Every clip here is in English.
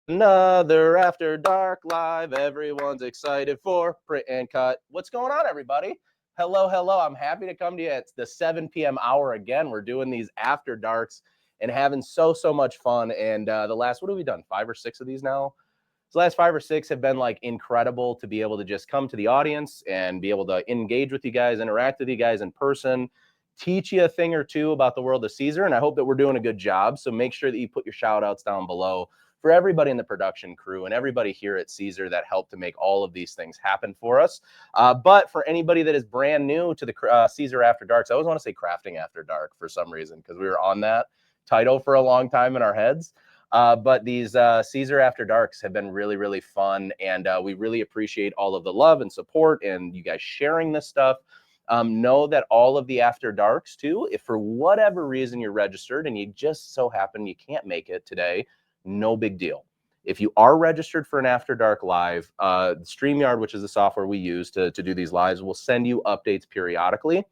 Another After Dark Live. Everyone's excited for Print and Cut. What's going on, everybody? Hello, hello. I'm happy to come to you at the 7 p.m. hour again. We're doing these After Darks and having so much fun. And the last, what have we done? 5 or 6 of these now? The last 5 or 6 have been like incredible to be able to just come to the audience and be able to engage with you guys, interact with you guys in person, teach you a thing or two about the world of Siser. And I hope that we're doing a good job. So make sure that you put your shout outs down below for everybody in the production crew and everybody here at Siser that helped to make all of these things happen for us. But for anybody that is brand new to the Siser After Darks, I always want to say Crafting After Dark for some reason, because we were on that title for a long time in our heads. But these Siser After Darks have been really fun, and we really appreciate all of the love and support and you guys sharing this stuff. Know that all of the After Darks too, if for whatever reason you're registered and you just so happen you can't make it today, no big deal. If you are registered for an After Dark Live, StreamYard, which is the software we use to do these lives, will send you updates periodically.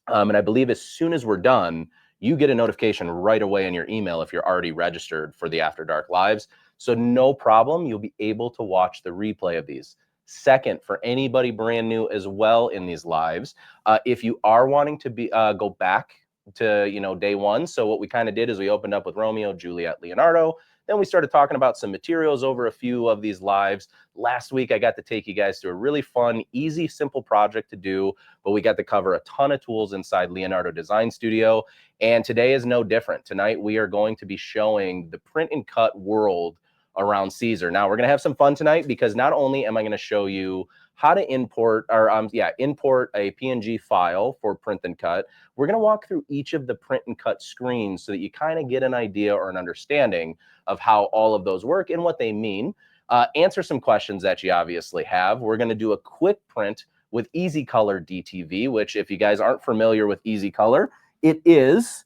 And I believe as soon as we're done, you get a notification right away in your email if you're already registered for the After Dark Lives. So no problem, you'll be able to watch the replay of these. Second, for anybody brand new as well in these lives, if you are wanting to go back to day one, so what we kind of did is we opened up with Romeo, Juliet, Leonardo. Then we started talking about some materials over a few of these lives. Last week, I got to take you guys through a really fun, easy, simple project to do, but we got to cover a ton of tools inside Leonardo Design Studio. And today is no different. Tonight, we are going to be showing the print and cut world around Siser. Now, we're going to have some fun tonight because not only am I going to show you how to import import a PNG file for print and cut, we're going to walk through each of the print and cut screens so that you kind of get an idea or an understanding of how all of those work and what they mean. Answer some questions that you obviously have. We're going to do a quick print with EasyColor DTV, which if you guys aren't familiar with EasyColor, it is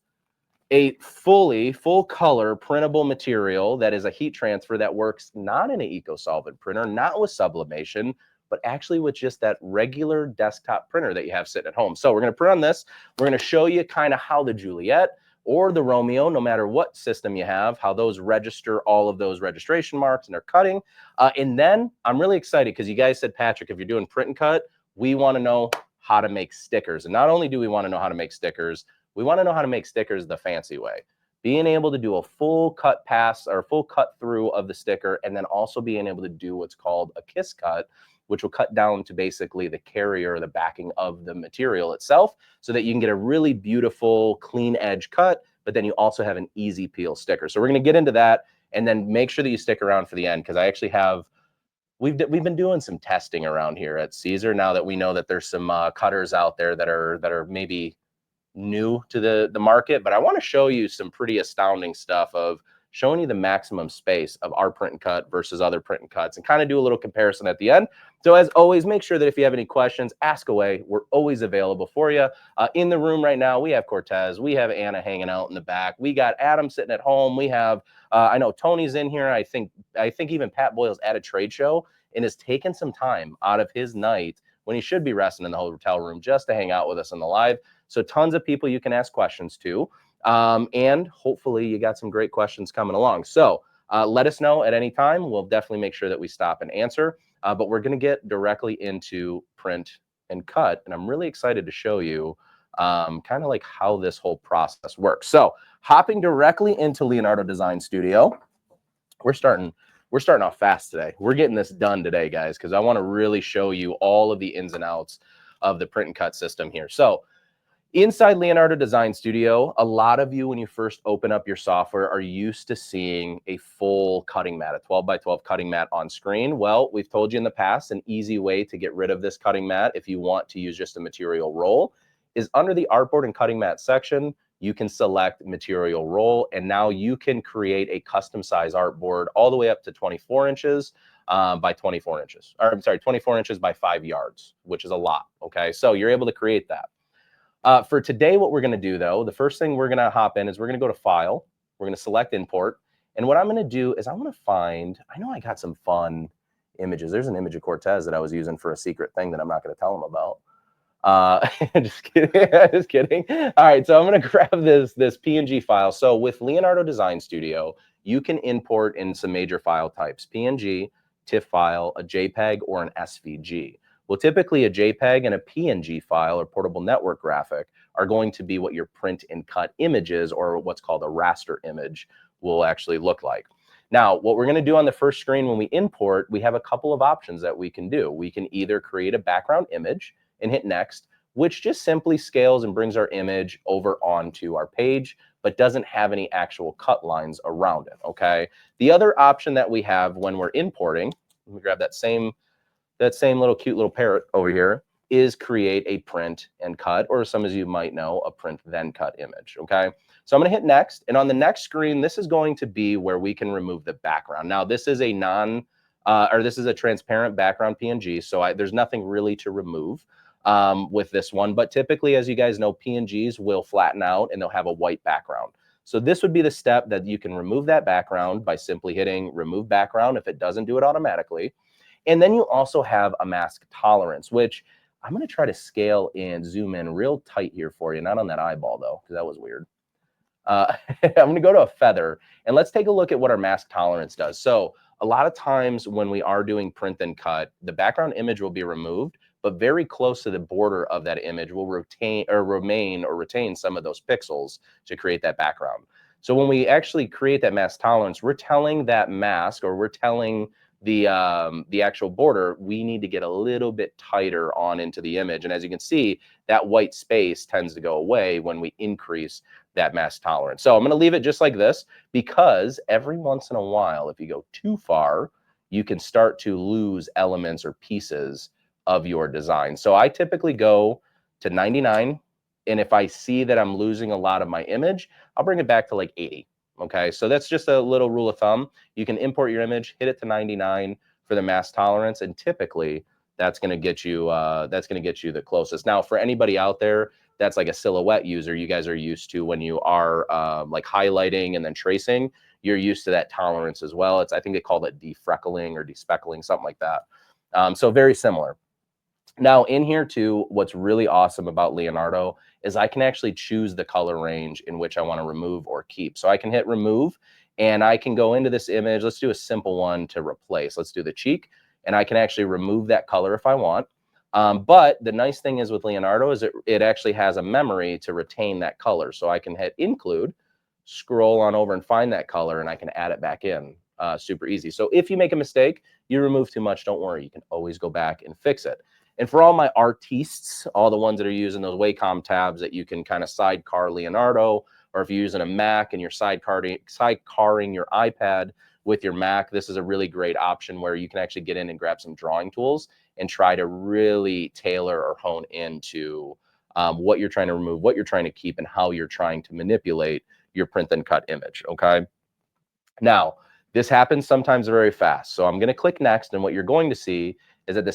a full color printable material that is a heat transfer that works not in an eco-solvent printer, not with sublimation, but actually with just that regular desktop printer that you have sitting at home. So we're going to print on this. We're going to show you kind of how the Juliet or the Romeo, no matter what system you have, how those register all of those registration marks and they're cutting. And then I'm really excited because you guys said, Patrick, if you're doing print and cut, we want to know how to make stickers. And not only do we want to know how to make stickers, we want to know how to make stickers the fancy way. Being able to do a full cut pass or full cut through of the sticker, and then also being able to do what's called a kiss cut, which will cut down to basically the carrier or the backing of the material itself so that you can get a really beautiful clean edge cut, but then you also have an easy peel sticker. So we're going to get into that, and then make sure that you stick around for the end because I actually have, we've been doing some testing around here at Siser now that we know that there's some cutters out there that are maybe new to the market, but I want to show you some pretty astounding stuff of showing you the maximum space of our print and cut versus other print and cuts and kind of do a little comparison at the end. So as always, make sure that if you have any questions, ask away. We're always available for you. In the room right now, we have Cortez, we have Anna hanging out in the back, we got Adam sitting at home, we have I know Tony's in here. I think even Pat Boyle's at a trade show and has taken some time out of his night when he should be resting in the hotel room just to hang out with us on the live. So tons of people you can ask questions to. And hopefully you got some great questions coming along. So let us know at any time. We'll definitely make sure that we stop and answer. But we're going to get directly into print and cut. And I'm really excited to show you kind of like how this whole process works. So hopping directly into Leonardo Design Studio, we're starting off fast today. We're getting this done today, guys, because I want to really show you all of the ins and outs of the print and cut system here. So inside Leonardo Design Studio, a lot of you, when you first open up your software, are used to seeing a full cutting mat, a 12 by 12 cutting mat on screen. Well, we've told you in the past, an easy way to get rid of this cutting mat if you want to use just a material roll is under the artboard and cutting mat section, you can select material roll, and now you can create a custom size artboard all the way up to 24 inches by 24 inches, or I'm sorry, 24 inches by 5 yards, which is a lot, okay? So you're able to create that. For today, what we're going to do, though, the first thing we're going to hop in is we're going to go to File. We're going to select Import. And what I'm going to do is I'm going to find, I know I got some fun images. There's an image of Cortez that I was using for a secret thing that I'm not going to tell them about. Just kidding. Just kidding. All right, so I'm going to grab this PNG file. So with Leonardo Design Studio, you can import in some major file types: PNG, TIFF file, a JPEG, or an SVG. Well, typically a JPEG and a PNG file, or portable network graphic, are going to be what your print and cut images, or what's called a raster image, will actually look like. Now, what we're going to do on the first screen when we import, we have a couple of options that we can do. We can either create a background image and hit next, which just simply scales and brings our image over onto our page, but doesn't have any actual cut lines around it, okay? The other option that we have when we're importing, let me grab that same little cute little parrot over here, is create a print and cut, or some of you might know, a print then cut image, okay? So I'm gonna hit next, and on the next screen, this is going to be where we can remove the background. Now, this is a this is a transparent background PNG, so there's nothing really to remove with this one, but typically, as you guys know, PNGs will flatten out and they'll have a white background. So this would be the step that you can remove that background by simply hitting remove background if it doesn't do it automatically. And then you also have a mask tolerance, which I'm going to try to scale and zoom in real tight here for you. Not on that eyeball, though, because that was weird. I'm going to go to a feather, and let's take a look at what our mask tolerance does. So a lot of times when we are doing print and cut, the background image will be removed, but very close to the border of that image will retain some of those pixels to create that background. So when we actually create that mask tolerance, we're telling that mask, or we're telling the actual border, we need to get a little bit tighter on into the image. And as you can see, that white space tends to go away when we increase that mask tolerance. So I'm going to leave it just like this, because every once in a while, if you go too far, you can start to lose elements or pieces of your design. So I typically go to 99, and if I see that I'm losing a lot of my image, I'll bring it back to like 80. Okay, so that's just a little rule of thumb. You can import your image, hit it to 99 for the mask tolerance, and typically that's going to get you the closest. Now, for anybody out there that's like a silhouette user, you guys are used to when you are like highlighting and then tracing, you're used to that tolerance as well. I think they call it defreckling or despeckling, something like that. So very similar. Now in here too, what's really awesome about Leonardo is I can actually choose the color range in which I want to remove or keep. So I can hit remove, and I can go into this image. Let's do a simple one to replace. Let's do the cheek, and I can actually remove that color if I want. But the nice thing is with Leonardo is it actually has a memory to retain that color. So I can hit include, scroll on over and find that color, and I can add it back in super easy. So if you make a mistake, you remove too much, don't worry. You can always go back and fix it. And for all my artistes, all the ones that are using those Wacom tabs that you can kind of sidecar Leonardo, or if you're using a Mac and you're sidecarring your iPad with your Mac, this is a really great option where you can actually get in and grab some drawing tools and try to really tailor or hone into what you're trying to remove, what you're trying to keep, and how you're trying to manipulate your print and cut image, okay? Now, this happens sometimes very fast. So I'm going to click next, and what you're going to see is that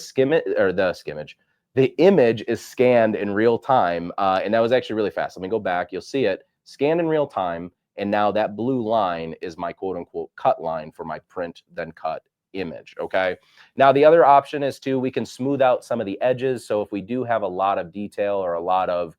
the image is scanned in real time, and that was actually really fast. Let me go back. You'll see it scanned in real time, and now that blue line is my quote-unquote cut line for my print then cut image, okay? Now, the other option is we can smooth out some of the edges. So if we do have a lot of detail or a lot of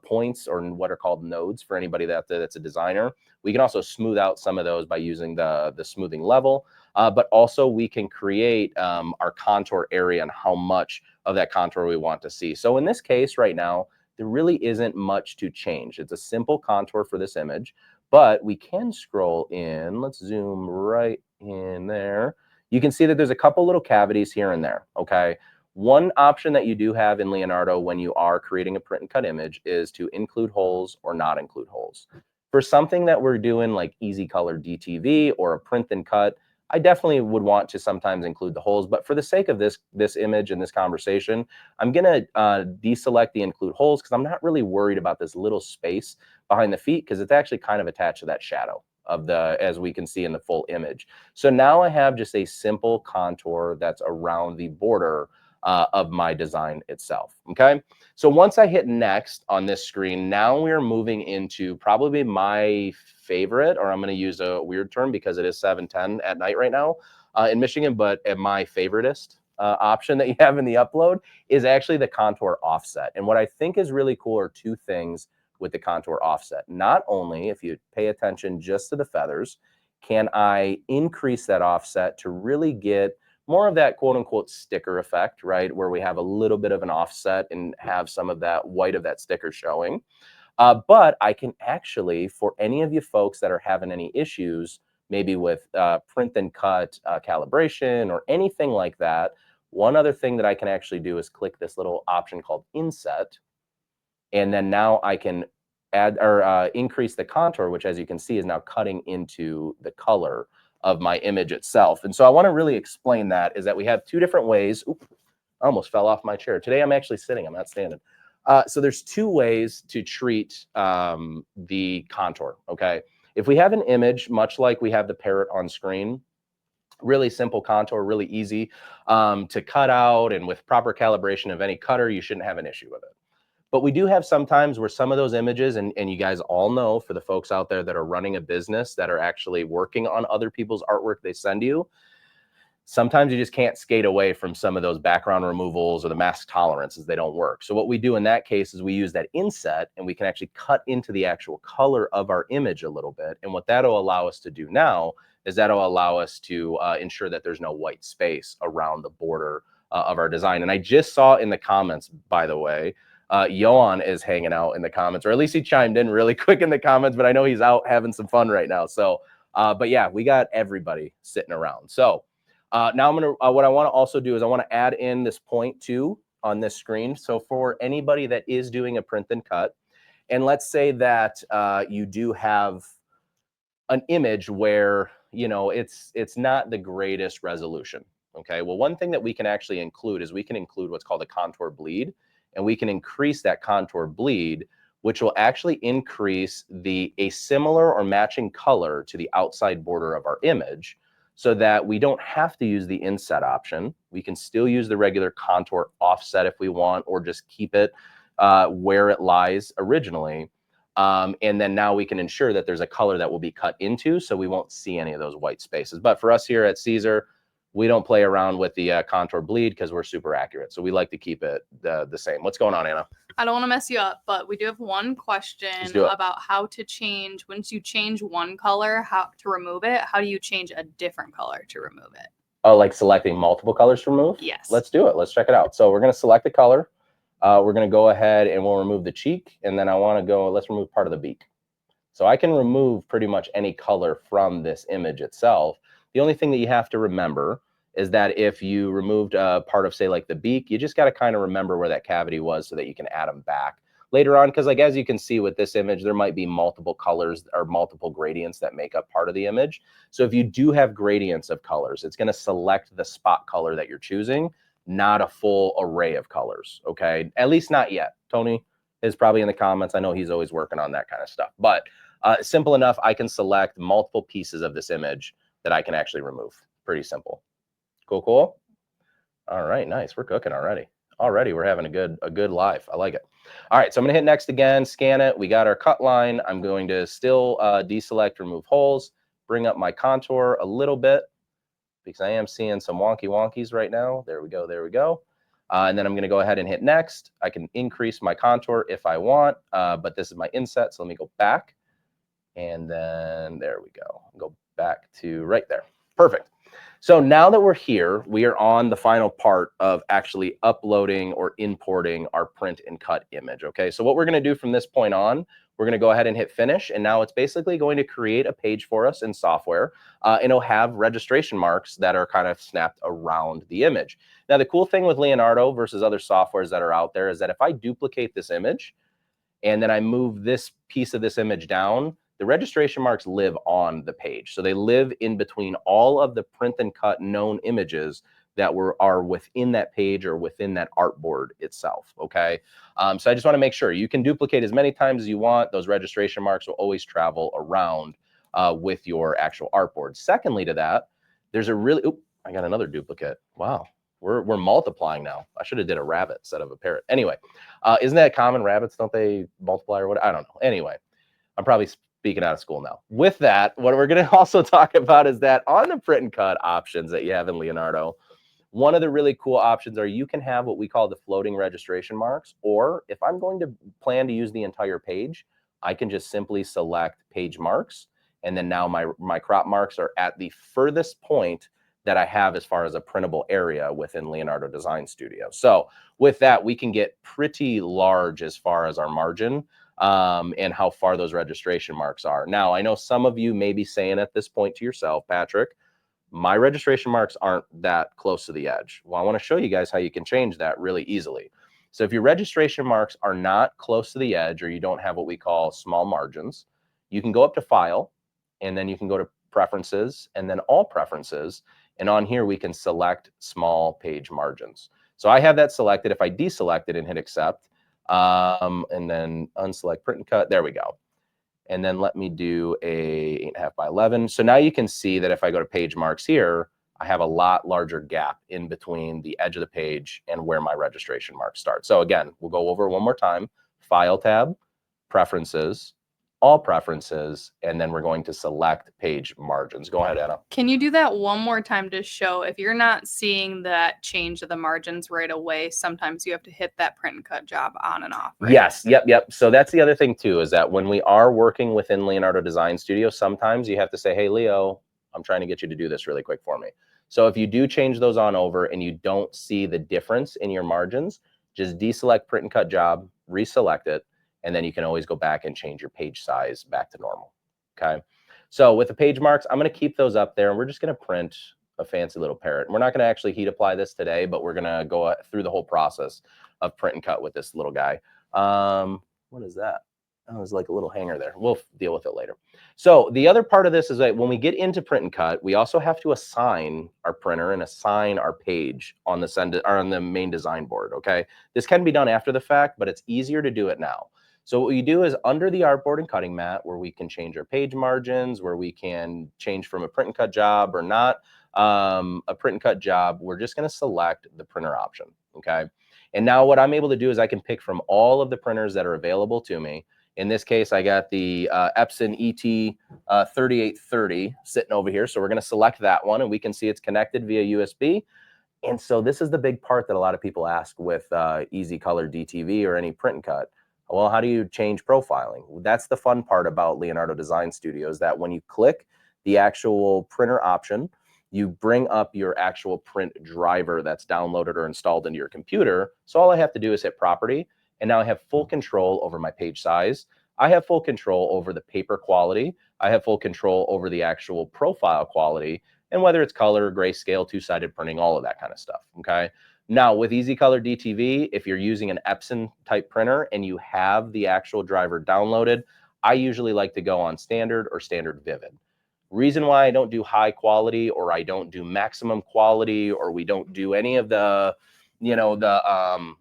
points, or what are called nodes for anybody that's a designer, we can also smooth out some of those by using the smoothing level. But also we can create our contour area and how much of that contour we want to see. So in this case right now, there really isn't much to change. It's a simple contour for this image, But we can scroll in. Let's zoom right in there. You can see that there's a couple little cavities here and there, okay? One option that you do have in Leonardo when you are creating a print and cut image is to include holes or not include holes. For something that we're doing like EasyColor DTV or a print and cut, I definitely would want to sometimes include the holes, but for the sake of this image and this conversation, I'm gonna deselect the include holes because I'm not really worried about this little space behind the feet because it's actually kind of attached to that shadow of the, as we can see in the full image. So now I have just a simple contour that's around the border of my design itself, okay? So once I hit next on this screen, now we're moving into probably my favorite, or I'm gonna use a weird term because it is 7:10 at night right now in Michigan, but my favoritist option that you have in the upload is actually the contour offset. And what I think is really cool are two things with the contour offset. Not only, if you pay attention just to the feathers, can I increase that offset to really get more of that quote unquote sticker effect, right? Where we have a little bit of an offset and have some of that white of that sticker showing. But I can actually, for any of you folks that are having any issues, maybe with print and cut calibration or anything like that, one other thing that I can actually do is click this little option called inset. And then now I can add or increase the contour, which as you can see is now cutting into the color of my image itself. And so I want to really explain that, is that we have two different ways. Oop, I almost fell off my chair. Today I'm actually sitting, I'm not standing. So there's two ways to treat the contour, okay? If we have an image, much like we have the parrot on screen, really simple contour, really easy to cut out, and with proper calibration of any cutter, you shouldn't have an issue with it. But we do have sometimes where some of those images, and you guys all know, for the folks out there that are running a business that are actually working on other people's artwork they send you, sometimes you just can't skate away from some of those background removals or the mask tolerances. They don't work. So what we do in that case is we use that inset, and we can actually cut into the actual color of our image a little bit. And what that'll allow us to do now is that'll allow us to ensure that there's no white space around the border of our design. And I just saw in the comments, by the way, Johan is hanging out in the comments, or at least he chimed in really quick in the comments, but I know he's out having some fun right now. So, but yeah, we got everybody sitting around. So now I'm gonna, what I wanna also do is I wanna add in this 0.2 on this screen. So for anybody that is doing a print and cut, and let's say that you do have an image where, you know, it's not the greatest resolution. Okay, well, one thing that we can actually include is we can include what's called a contour bleed, and we can increase that contour bleed, which will actually increase a similar or matching color to the outside border of our image, so that we don't have to use the inset option. We can still use the regular contour offset if we want, or just keep it where it lies originally. And then now we can ensure that there's a color that will be cut into, so we won't see any of those white spaces. But for us here at Siser, we don't play around with the contour bleed because we're super accurate. So we like to keep it the same. What's going on, Anna? I don't want to mess you up, but we do have one question about how to change, once you change one color, how to remove it. How do you change a different color to remove it? Oh, like selecting multiple colors to remove? Yes. Let's do it. Let's check it out. So we're going to select the color. We're going to go ahead and we'll remove the cheek. And then I want to go, let's remove part of the beak. So I can remove pretty much any color from this image itself. The only thing that you have to remember is that if you removed a part of, say, like the beak, you just got to kind of remember where that cavity was so that you can add them back later on. Because like, as you can see with this image, there might be multiple colors or multiple gradients that make up part of the image. So if you do have gradients of colors, it's going to select the spot color that you're choosing, not a full array of colors. Okay, at least not yet. Tony is probably in the comments. I know he's always working on that kind of stuff, but simple enough. I can select multiple pieces of this image that I can actually remove. Pretty simple. Cool, cool. All right, nice. We're cooking already. Already we're having a good live. I like it. All right, so I'm gonna hit next again, scan it. We got our cut line. I'm going to still deselect, remove holes, bring up my contour a little bit because I am seeing some wonkies right now. There we go, there we go. And then I'm gonna go ahead and hit next. I can increase my contour if I want, but this is my inset, so let me go back. And then there we go. Go back to right there. Perfect. So now that we're here, we are on the final part of actually uploading or importing our print and cut image. Okay, so what we're going to do from this point on, we're going to go ahead and hit finish. And now it's basically going to create a page for us in software. And it'll have registration marks that are kind of snapped around the image. Now, the cool thing with Leonardo versus other softwares that are out there is that if I duplicate this image and then I move this piece of this image down, the registration marks live on the page. So they live in between all of the print and cut known images that are within that page or within that artboard itself, okay? So I just wanna make sure you can duplicate as many times as you want. Those registration marks will always travel around with your actual artboard. Secondly to that, there's a really, oop, I got another duplicate. Wow, we're multiplying now. I should have did a rabbit instead of a parrot. Anyway, isn't that common? Rabbits, don't they multiply or what? I don't know. Anyway, I'm probably speaking out of school now. With that, what we're going to also talk about is that on the print and cut options that you have in Leonardo, one of the really cool options are you can have what we call the floating registration marks, or if I'm going to plan to use the entire page, I can just simply select page marks, and then now my crop marks are at the furthest point that I have as far as a printable area within Leonardo Design Studio. So with that, we can get pretty large as far as our margin and how far those registration marks are. Now, I know some of you may be saying at this point to yourself, Patrick, my registration marks aren't that close to the edge. Well, I want to show you guys how you can change that really easily. So if your registration marks are not close to the edge or you don't have what we call small margins, you can go up to File, and then you can go to Preferences, and then All Preferences. And on here, we can select small page margins. So I have that selected. If I deselect it and hit Accept, and then unselect print and cut, there we go. And then let me do a 8.5 by 11. So now you can see that if I go to page marks here, I have a lot larger gap in between the edge of the page and where my registration marks start. So again, we'll go over it one more time. File tab, Preferences, All Preferences, and then we're going to select page margins. Go ahead, Anna. Can you do that one more time to show if you're not seeing that change of the margins right away, sometimes you have to hit that print and cut job on and off, right? Yes, yep. So that's the other thing too, is that when we are working within Leonardo Design Studio, sometimes you have to say, hey, Leo, I'm trying to get you to do this really quick for me. So if you do change those on over and you don't see the difference in your margins, just deselect print and cut job, reselect it, and then you can always go back and change your page size back to normal, okay? So with the page marks, I'm gonna keep those up there and we're just gonna print a fancy little parrot. We're not gonna actually heat apply this today, but we're gonna go through the whole process of print and cut with this little guy. What is that? Oh, there's like a little hanger there. We'll deal with it later. So the other part of this is that when we get into print and cut, we also have to assign our printer and assign our page on the main design board, okay? This can be done after the fact, but it's easier to do it now. So what you do is under the artboard and cutting mat, where we can change our page margins, where we can change from a print and cut job or not a print and cut job, we're just going to select the printer option, okay? And now what I'm able to do is I can pick from all of the printers that are available to me. In this case, I got the Epson ET 3830 sitting over here. So we're going to select that one, and we can see it's connected via USB. And so this is the big part that a lot of people ask with EasyColor DTV or any print and cut. Well, how do you change profiling? That's the fun part about Leonardo Design Studio, is that when you click the actual printer option, you bring up your actual print driver that's downloaded or installed into your computer. So all I have to do is hit property, and now I have full control over my page size. I have full control over the paper quality. I have full control over the actual profile quality, and whether it's color, grayscale, two-sided printing, all of that kind of stuff, okay? Now, with EasyColor DTV, if you're using an Epson type printer and you have the actual driver downloaded, I usually like to go on standard or standard vivid. Reason why I don't do high quality, or I don't do maximum quality, or we don't do any of the,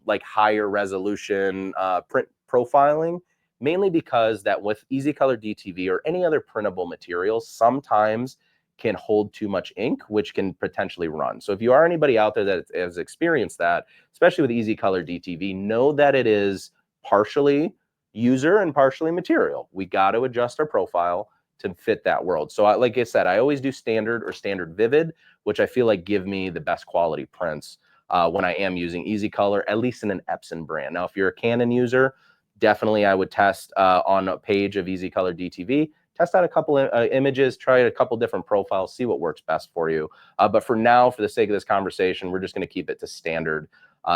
like higher resolution print profiling, mainly because that with EasyColor DTV or any other printable materials, sometimes can hold too much ink, which can potentially run. So if you are anybody out there that has experienced that, especially with EasyColor DTV, know that it is partially user and partially material. We got to adjust our profile to fit that world. So like I said, I always do standard or standard vivid, which I feel like give me the best quality prints when I am using EasyColor, at least in an Epson brand. Now, if you're a Canon user, definitely I would test on a page of EasyColor DTV. test out a couple of images, try a couple different profiles, see what works best for you. But for now, for the sake of this conversation, we're just going to keep it to standard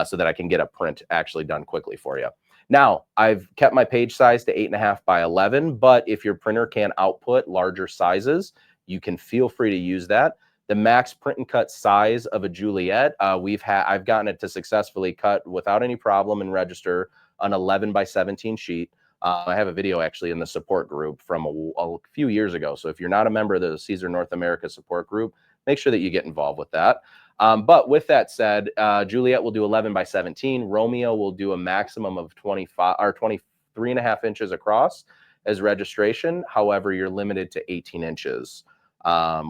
so that I can get a print actually done quickly for you. Now, I've kept my page size to 8.5 by 11, but if your printer can output larger sizes, you can feel free to use that. The max print and cut size of a Juliet, I've gotten it to successfully cut without any problem and register an 11 by 17 sheet. I have a video actually in the support group from a few years ago. So if you're not a member of the Siser North America support group, make sure that you get involved with that. But with that said, Juliet will do 11 by 17. Romeo will do a maximum of 25 or 23.5 inches across as registration. However, you're limited to 18 inches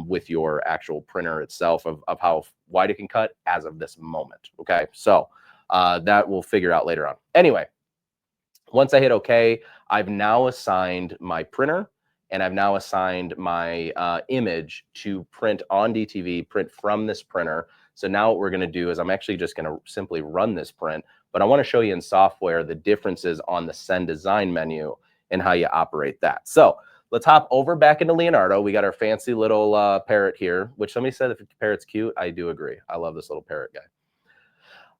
with your actual printer itself of how wide it can cut as of this moment. Okay, so that we'll figure out later on. Anyway, once I hit OK, I've now assigned my printer and I've now assigned my image to print on DTV, print from this printer. So now what we're going to do is I'm actually just going to simply run this print, but I want to show you in software the differences on the Send Design menu and how you operate that. So let's hop over back into Leonardo. We got our fancy little parrot here, which somebody said if the parrot's cute. I do agree. I love this little parrot guy.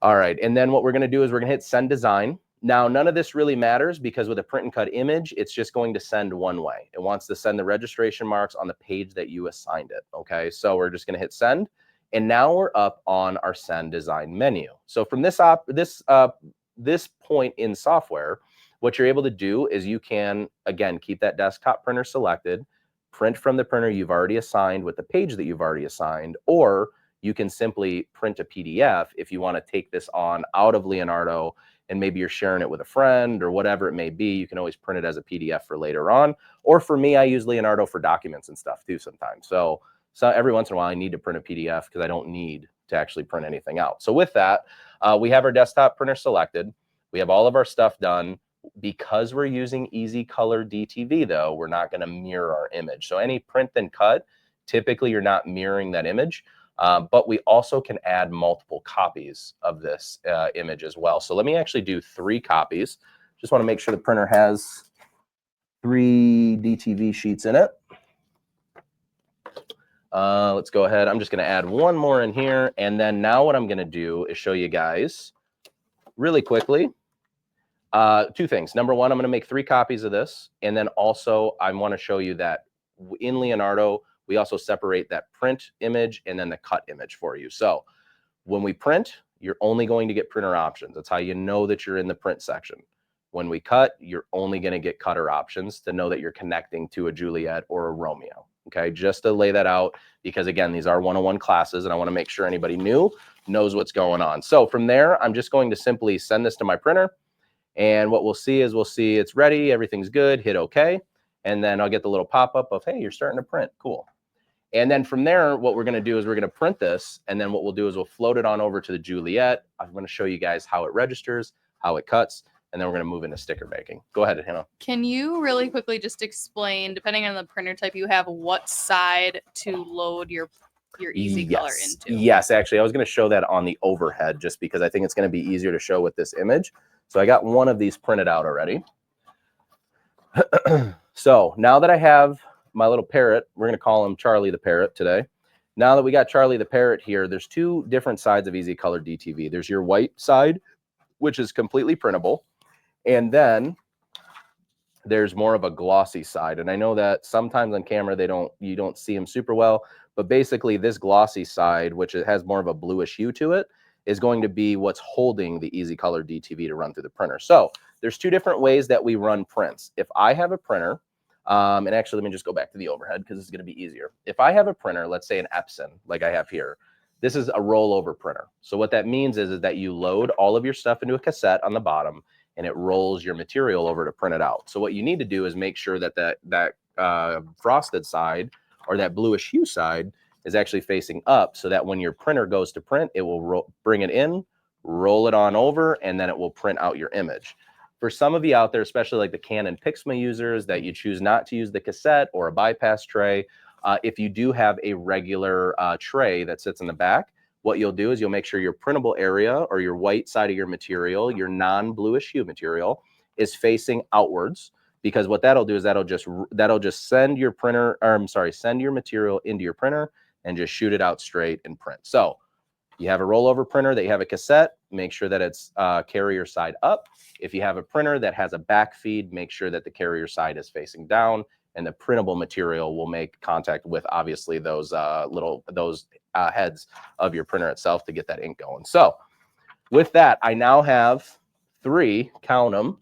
All right, and then what we're going to do is we're going to hit Send Design. Now, none of this really matters because with a print and cut image, it's just going to send one way. It wants to send the registration marks on the page that you assigned it, okay? So we're just going to hit Send, and now we're up on our Send Design menu. So from this point in software, what you're able to do is you can, again, keep that desktop printer selected, print from the printer you've already assigned with the page that you've already assigned, or you can simply print a PDF if you want to take this on out of Leonardo and maybe you're sharing it with a friend or whatever it may be. You can always print it as a PDF for later on. Or for me, I use Leonardo for documents and stuff too sometimes. So every once in a while, I need to print a PDF because I don't need to actually print anything out. So with that, we have our desktop printer selected. We have all of our stuff done. Because we're using EasyColor DTV, though, we're not going to mirror our image. So any print and cut, typically you're not mirroring that image. But we also can add multiple copies of this image as well. So let me actually do 3 copies. Just want to make sure the printer has 3 DTV sheets in it. Let's go ahead. I'm just going to add one more in here. And then now what I'm going to do is show you guys really quickly 2 things. Number one, I'm going to make 3 copies of this. And then also I want to show you that in Leonardo, we also separate that print image and then the cut image for you. So when we print, you're only going to get printer options. That's how you know that you're in the print section. When we cut, you're only going to get cutter options to know that you're connecting to a Juliet or a Romeo. Okay, just to lay that out, because again, these are 101 classes and I want to make sure anybody new knows what's going on. So from there, I'm just going to simply send this to my printer. And what we'll see is it's ready. Everything's good. Hit OK. And then I'll get the little pop-up of, hey, you're starting to print. Cool. And then from there, what we're going to do is we're going to print this. And then what we'll do is we'll float it on over to the Juliet. I'm going to show you guys how it registers, how it cuts, and then we're going to move into sticker making. Go ahead, Hannah. Can you really quickly just explain, depending on the printer type you have, what side to load your EasyColor into? Yes, actually, I was going to show that on the overhead just because I think it's going to be easier to show with this image. So I got one of these printed out already. So now that I have my little parrot, we're going to call him Charlie the Parrot today. Now that we got Charlie the Parrot here, there's 2 different sides of EasyColor DTV. There's your white side, which is completely printable. And then there's more of a glossy side. And I know that sometimes on camera, you don't see them super well. But basically this glossy side, which it has more of a bluish hue to it, is going to be what's holding the EasyColor DTV to run through the printer. So there's 2 different ways that we run prints. If I have a printer, and actually, let me just go back to the overhead because it's going to be easier. If I have a printer, let's say an Epson, like I have here, this is a rollover printer. So what that means is that you load all of your stuff into a cassette on the bottom, and it rolls your material over to print it out. So what you need to do is make sure that that frosted side or that bluish hue side is actually facing up so that when your printer goes to print, it will bring it in, roll it on over, and then it will print out your image. For some of you out there, especially like the Canon Pixma users that you choose not to use the cassette or a bypass tray, if you do have a regular tray that sits in the back, what you'll do is you'll make sure your printable area or your white side of your material, your non-bluish hue material, is facing outwards. because what that'll do is that'll just send your printer, or I'm sorry, send your material into your printer and just shoot it out straight and print. So you have a rollover printer that you have a cassette, make sure that it's carrier side up. If you have a printer that has a back feed, make sure that the carrier side is facing down, and the printable material will make contact with obviously those heads of your printer itself to get that ink going. So with that, I now have 3, count them,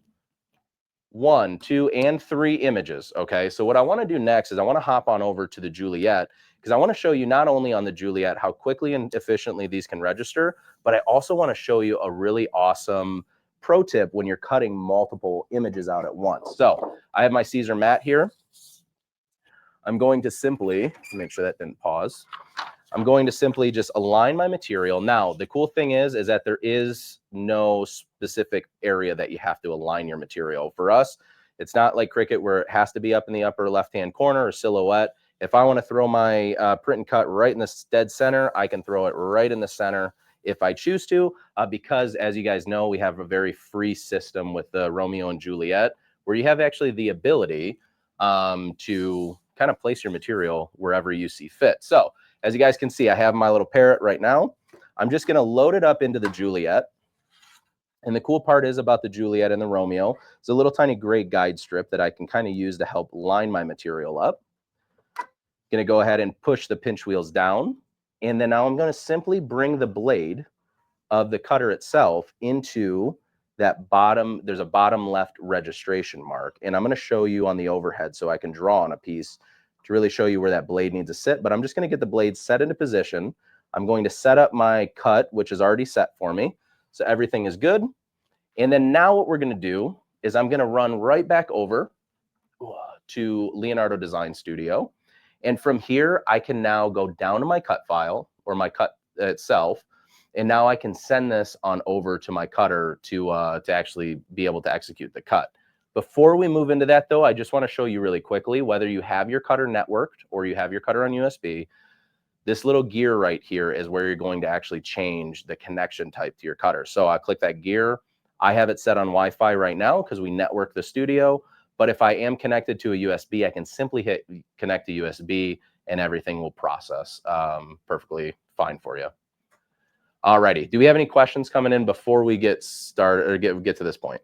1, 2, and 3 images. Okay, so what I want to do next is I want to hop on over to the Juliet, because I want to show you not only on the Juliet how quickly and efficiently these can register, but I also want to show you a really awesome pro tip when you're cutting multiple images out at once. So I have my Siser mat here. I'm going to simply make sure that didn't pause. I'm going to simply just align my material. Now, the cool thing is that there is no specific area that you have to align your material. For us, it's not like Cricut where it has to be up in the upper left-hand corner or silhouette. If I want to throw my print and cut right in the dead center, I can throw it right in the center if I choose to, because as you guys know, we have a very free system with the Romeo and Juliet, where you have actually the ability to kind of place your material wherever you see fit. So as you guys can see, I have my little parrot right now. I'm just going to load it up into the Juliet. And the cool part is about the Juliet and the Romeo, it's a little tiny gray guide strip that I can kind of use to help line my material up. Going to go ahead and push the pinch wheels down. And then now I'm going to simply bring the blade of the cutter itself into that bottom, there's a bottom left registration mark. And I'm going to show you on the overhead so I can draw on a piece to really show you where that blade needs to sit. But I'm just going to get the blade set into position. I'm going to set up my cut, which is already set for me. So everything is good. And then now what we're going to do is I'm going to run right back over to Leonardo Design Studio. And from here, I can now go down to my cut file or my cut itself. And now I can send this on over to my cutter to actually be able to execute the cut. Before we move into that, though, I just want to show you really quickly, whether you have your cutter networked or you have your cutter on USB, this little gear right here is where you're going to actually change the connection type to your cutter. So I click that gear. I have it set on Wi-Fi right now because we network the studio. But if I am connected to a USB, I can simply hit connect to USB and everything will process perfectly fine for you. Alrighty, do we have any questions coming in before we get started or get to this point?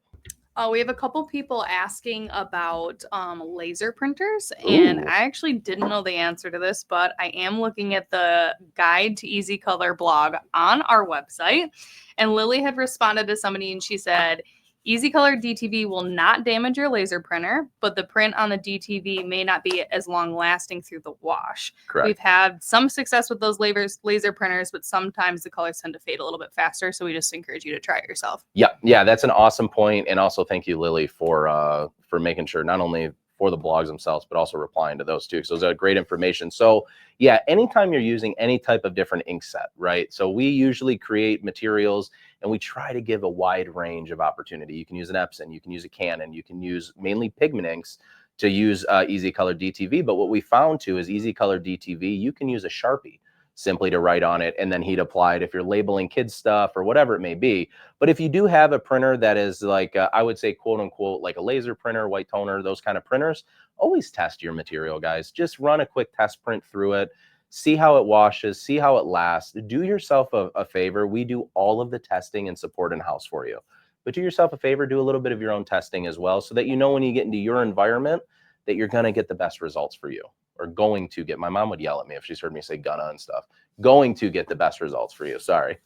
We have a couple people asking about laser printers, and I actually didn't know the answer to this, but I am looking at the Guide to EasyColor blog on our website, and Lily had responded to somebody, and she said, EasyColor DTV will not damage your laser printer, but the print on the DTV may not be as long lasting through the wash. Correct. We've had some success with those laser printers, but sometimes the colors tend to fade a little bit faster. So we just encourage you to try it yourself. Yeah, that's an awesome point. And also thank you, Lily, for making sure not only for the blogs themselves, but also replying to those too. So those are great information. So yeah, anytime you're using any type of different ink set, right? So we usually create materials and we try to give a wide range of opportunity. You can use an Epson, you can use a Canon, you can use mainly pigment inks to use EasyColor DTV. But what we found too is EasyColor DTV, you can use a Sharpie simply to write on it and then heat apply it if you're labeling kids stuff or whatever it may be. But if you do have a printer that is like, I would say, quote unquote, like a laser printer, white toner, those kind of printers, always test your material, guys. Just run a quick test print through it. See how it washes, see how it lasts. Do yourself a favor. We do all of the testing and support in-house for you. But do yourself a favor, do a little bit of your own testing as well so that you know when you get into your environment that you're going to get the best results for you. Or going to get, my mom would yell at me if she's heard me say gonna and stuff. Going to get the best results for you, sorry.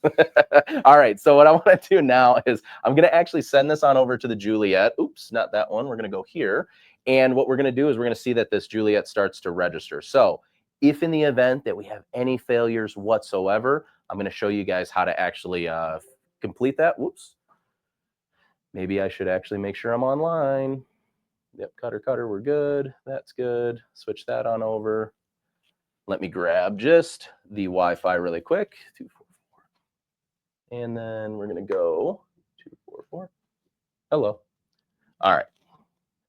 All right, so what I want to do now is I'm going to actually send this on over to the Juliet. Oops, not that one. We're going to go here. And what we're going to do is we're going to see that this Juliet starts to register. So if in the event that we have any failures whatsoever, I'm going to show you guys how to actually complete that. Whoops. Maybe I should actually make sure I'm online. Yep, cutter, we're good. That's good. Switch that on over. Let me grab just the Wi-Fi really quick. 244. And then we're going to go 244. Hello. All right.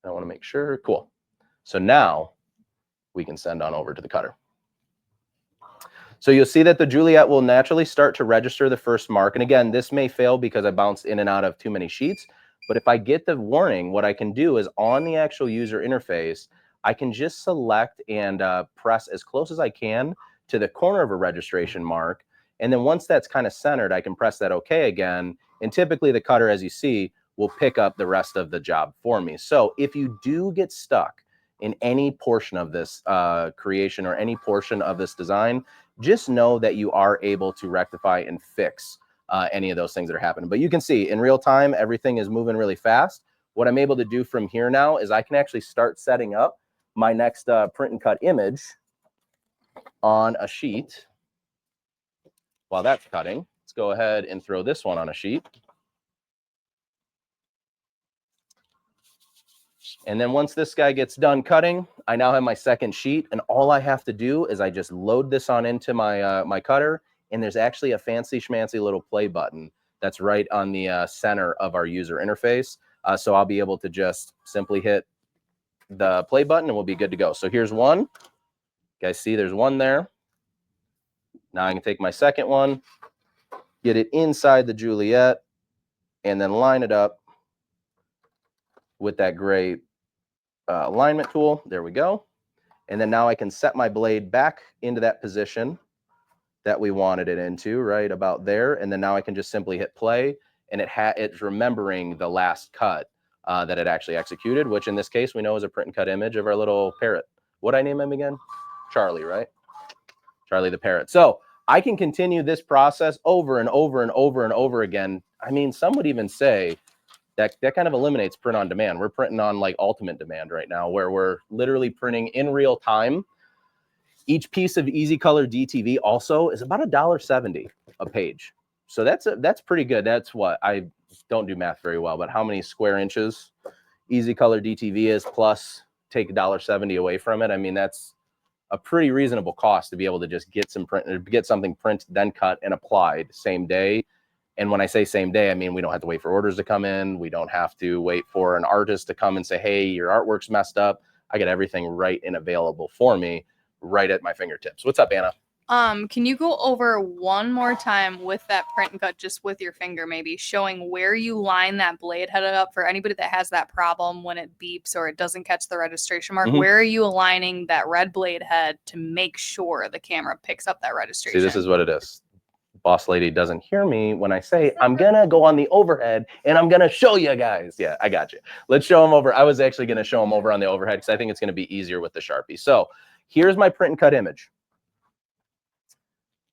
I want to make sure. Cool. So now we can send on over to the cutter. So you'll see that the Juliet will naturally start to register the first mark. And again, this may fail because I bounced in and out of too many sheets. But if I get the warning, what I can do is on the actual user interface, I can just select and press as close as I can to the corner of a registration mark. And then once that's kind of centered, I can press that OK again. And typically the cutter, as you see, will pick up the rest of the job for me. So if you do get stuck in any portion of this creation or any portion of this design, just know that you are able to rectify and fix any of those things that are happening. But you can see in real time, everything is moving really fast. What I'm able to do from here now is I can actually start setting up my next print and cut image on a sheet. While that's cutting, let's go ahead and throw this one on a sheet. And then once this guy gets done cutting, I now have my second sheet, and all I have to do is I just load this on into my my cutter, and there's actually a fancy schmancy little play button that's right on the center of our user interface. So I'll be able to just simply hit the play button and we'll be good to go. So here's one. You guys see there's one there. Now I can take my second one, get it inside the Juliet, and then line it up with that gray alignment tool. There we go. And then now I can set my blade back into that position that we wanted it into, right about there. And then now I can just simply hit play, and it's remembering the last cut that it actually executed, which in this case we know is a print and cut image of our little parrot. What'd I name him again? Charlie, right? Charlie the parrot. So I can continue this process over and over and over and over again. I mean, some would even say that kind of eliminates print on demand. We're printing on like ultimate demand right now, where we're literally printing in real time. Each piece of EasyColor DTV also is about $1.70 a page. So that's pretty good. That's what, I don't do math very well, but how many square inches EasyColor DTV is, plus take $1.70 away from it. I mean, that's a pretty reasonable cost to be able to just get something printed, then cut and applied same day. And when I say same day, I mean, we don't have to wait for orders to come in. We don't have to wait for an artist to come and say, hey, your artwork's messed up. I get everything right and available for me right at my fingertips. What's up, Anna? Can you go over one more time with that print and cut, just with your finger, maybe showing where you line that blade head up for anybody that has that problem when it beeps or it doesn't catch the registration mark? Mm-hmm. Where are you aligning that red blade head to make sure the camera picks up that registration? See, this is what it is. Boss lady doesn't hear me when I say I'm gonna go on the overhead and I'm gonna show you guys. Yeah, I got you. Let's show them over. I was actually gonna show them over on the overhead because I think it's gonna be easier with the Sharpie. So here's my print and cut image.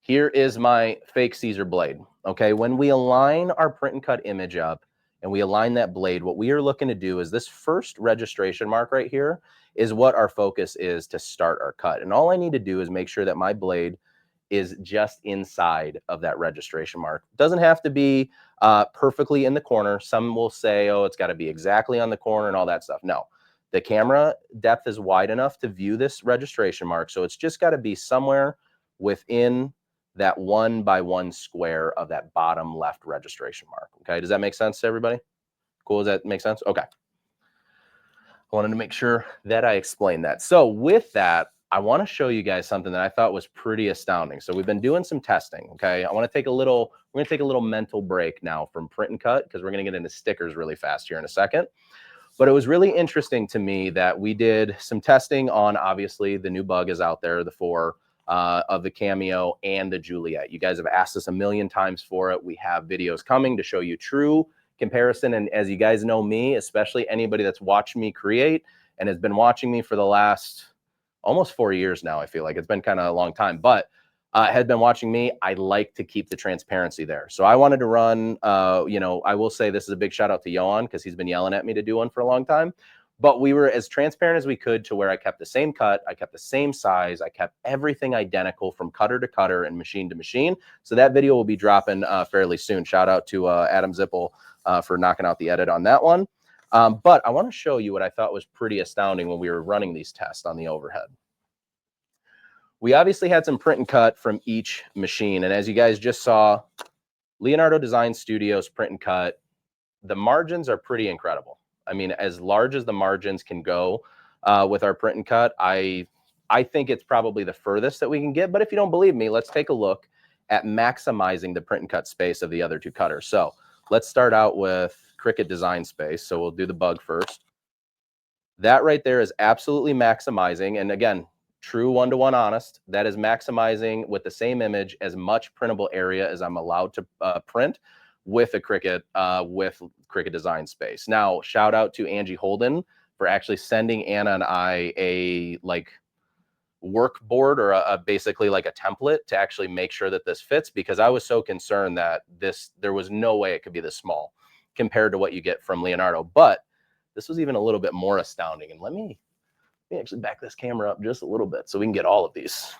Here is my fake Siser blade. Okay, when we align our print and cut image up and we align that blade, what we are looking to do is this first registration mark right here is what our focus is to start our cut. And all I need to do is make sure that my blade is just inside of that registration mark. It doesn't have to be perfectly in the corner. Some will say, oh, it's got to be exactly on the corner and all that stuff. No, the camera depth is wide enough to view this registration mark. So it's just got to be somewhere within that 1 by 1 square of that bottom left registration mark. Okay, does that make sense to everybody? Cool, does that make sense? Okay. I wanted to make sure that I explained that. So with that, I want to show you guys something that I thought was pretty astounding. So we've been doing some testing, okay? We're going to take a little mental break now from print and cut because we're going to get into stickers really fast here in a second. But it was really interesting to me that we did some testing on, obviously, the new bug is out there, the 4 of the Cameo and the Juliet. You guys have asked us a million times for it. We have videos coming to show you true comparison. And as you guys know me, especially anybody that's watched me create and has been watching me for the last almost 4 years now, I feel like it's been kind of a long time, but had been watching me, I like to keep the transparency there. So I wanted to run, you know, I will say this is a big shout out to Johan because he's been yelling at me to do one for a long time. But we were as transparent as we could to where I kept the same cut, I kept the same size, I kept everything identical from cutter to cutter and machine to machine. So that video will be dropping fairly soon. Shout out to Adam Zippel for knocking out the edit on that one. But I want to show you what I thought was pretty astounding when we were running these tests on the overhead. We obviously had some print and cut from each machine. And as you guys just saw, Leonardo Design Studios print and cut, the margins are pretty incredible. I mean, as large as the margins can go with our print and cut, I think it's probably the furthest that we can get. But if you don't believe me, let's take a look at maximizing the print and cut space of the other 2 cutters. So let's start out with Cricut design space. So we'll do the bug first. That right there is absolutely maximizing. And again, true one-to-one honest, that is maximizing with the same image as much printable area as I'm allowed to print with a Cricut, with Cricut design space. Now, shout out to Angie Holden for actually sending Anna and I a like work board or basically like a template to actually make sure that this fits, because I was so concerned that there was no way it could be this small compared to what you get from Leonardo. But this was even a little bit more astounding. And let me actually back this camera up just a little bit so we can get all of these.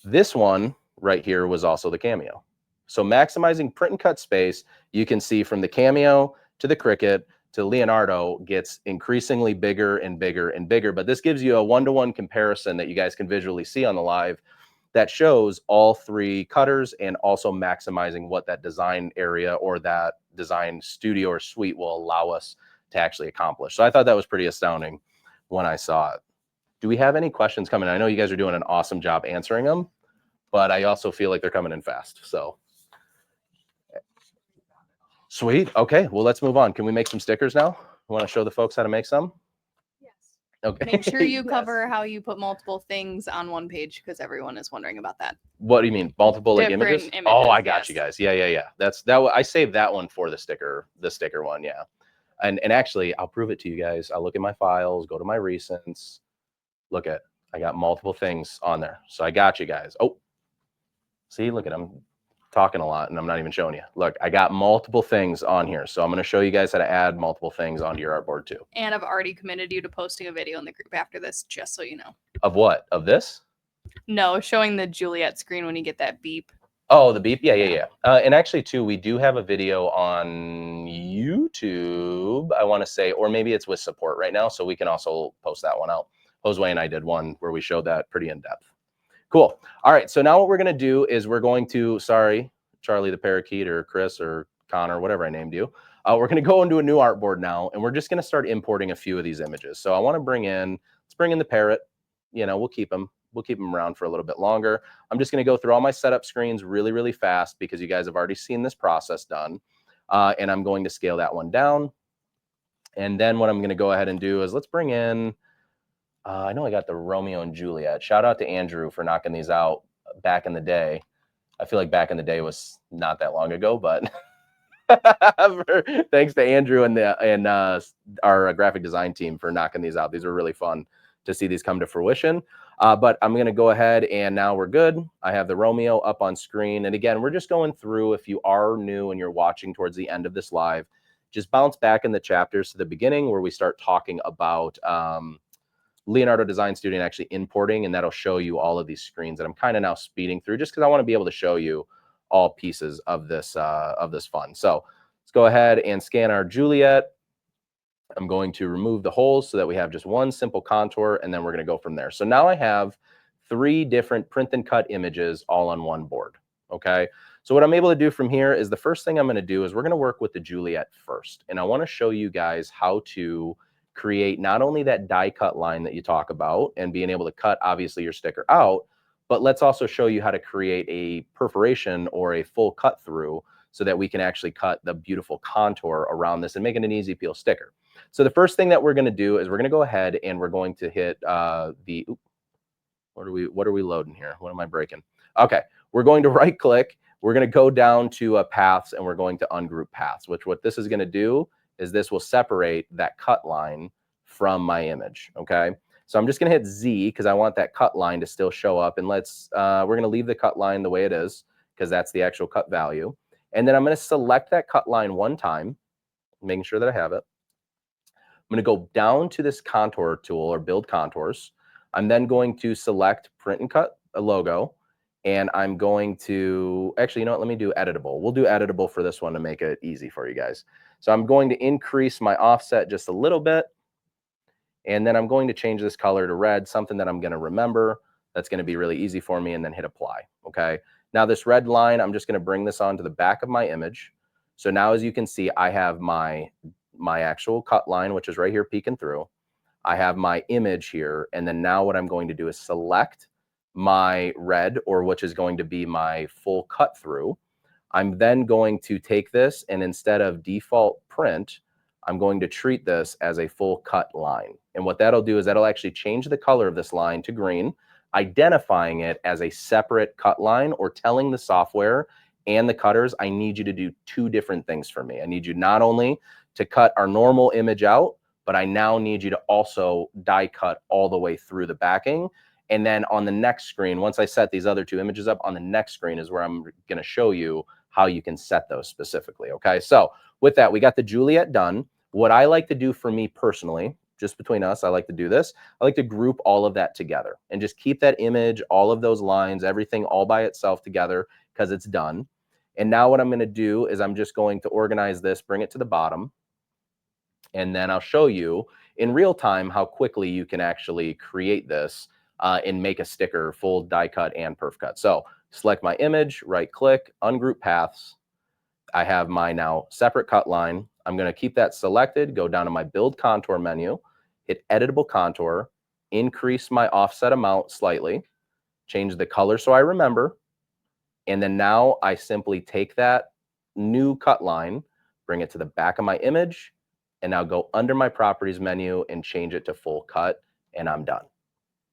This one right here was also the Cameo. So maximizing print and cut space, you can see from the Cameo to the Cricut to Leonardo gets increasingly bigger and bigger and bigger. But this gives you a one-to-one comparison that you guys can visually see on the live that shows all three cutters and also maximizing what that design area or that design studio or suite will allow us to actually accomplish. So I thought that was pretty astounding when I saw it. Do we have any questions coming? I know you guys are doing an awesome job answering them, but I also feel like they're coming in fast. So sweet. Okay, well, let's move on. Can we make some stickers now? You want to show the folks how to make some? Yes. Okay. Make sure you Yes. cover how you put multiple things on one page, because everyone is wondering about that. What do you mean? Multiple like Different images? Oh, I got yes. you guys. Yeah. That's that. I saved that one for the sticker one. Yeah. And actually, I'll prove it to you guys. I'll look at my files, go to my recents. Look at, I got multiple things on there. So I got you guys. Oh, see, look at them. Talking a lot and I'm not even showing you. Look, I got multiple things on here. So I'm going to show you guys how to add multiple things onto your artboard too. And I've already committed you to posting a video in the group after this, just so you know. Of what? Of this? No, showing the Juliet screen when you get that beep. Oh, the beep? Yeah. And actually too, we do have a video on YouTube, I want to say, or maybe it's with support right now. So we can also post that one out. Josue and I did one where we showed that pretty in depth. Cool. All right. So now what we're going to do is we're going to, sorry, Charlie the parakeet or Chris or Connor, whatever I named you. We're going to go into a new artboard now, and we're just going to start importing a few of these images. So I want to let's bring in the parrot. You know, we'll keep them around for a little bit longer. I'm just going to go through all my setup screens really, really fast because you guys have already seen this process done. And I'm going to scale that one down. And then what I'm going to go ahead and do is let's bring in, I know I got the Romeo and Juliet. Shout out to Andrew for knocking these out back in the day. I feel like back in the day was not that long ago, but thanks to Andrew and our graphic design team for knocking these out. These are really fun to see these come to fruition. But I'm going to go ahead and now we're good. I have the Romeo up on screen. And again, we're just going through, if you are new and you're watching towards the end of this live, just bounce back in the chapters to the beginning where we start talking about Leonardo Design Studio and actually importing, and that'll show you all of these screens that I'm kind of now speeding through just because I want to be able to show you all pieces of this fun. So let's go ahead and scan our Juliet. I'm going to remove the holes so that we have just one simple contour, and then we're going to go from there. So now I have 3 different print and cut images all on one board. Okay. So what I'm able to do from here is the first thing I'm going to do is we're going to work with the Juliet first. And I want to show you guys how to create not only that die cut line that you talk about and being able to cut obviously your sticker out, but let's also show you how to create a perforation or a full cut through so that we can actually cut the beautiful contour around this and make it an easy peel sticker. So the first thing that we're going to do is we're going to go ahead and we're going to hit what are we loading here? What am I breaking? Okay, we're going to right click. We're going to go down to paths and we're going to ungroup paths, which what this is going to do is this will separate that cut line from my image. Okay, so I'm just going to hit Z because I want that cut line to still show up. And we're going to leave the cut line the way it is because that's the actual cut value. And then I'm going to select that cut line one time, making sure that I have it. I'm going to go down to this contour tool or build contours. I'm then going to select print and cut a logo. And I'm going to, actually, you know what, let me do editable. We'll do editable for this one to make it easy for you guys. So I'm going to increase my offset just a little bit. And then I'm going to change this color to red, something that I'm going to remember. That's going to be really easy for me, and then hit apply. Okay. Now this red line, I'm just going to bring this onto the back of my image. So now as you can see, I have my actual cut line, which is right here peeking through. I have my image here. And then now what I'm going to do is select my red, or which is going to be my full cut through. I'm then going to take this, and instead of default print, I'm going to treat this as a full cut line. And what that'll do is that'll actually change the color of this line to green, identifying it as a separate cut line, or telling the software and the cutters, I need you to do two different things for me. I need you not only to cut our normal image out, but I now need you to also die cut all the way through the backing. And then on the next screen, once I set these other two images up, on the next screen is where I'm going to show you how you can set those specifically. Okay, so with that, we got the Juliet done. What I like to do for me personally, just between us, I like to do this. I like to group all of that together and just keep that image, all of those lines, everything all by itself together because it's done. And now what I'm going to do is I'm just going to organize this, bring it to the bottom, and then I'll show you in real time how quickly you can actually create this and make a sticker, full die cut and perf cut. So select my image, right click, ungroup paths. I have my now separate cut line. I'm going to keep that selected, go down to my build contour menu, hit editable contour, increase my offset amount slightly, change the color so I remember. And then now I simply take that new cut line, bring it to the back of my image, and now go under my properties menu and change it to full cut, and I'm done.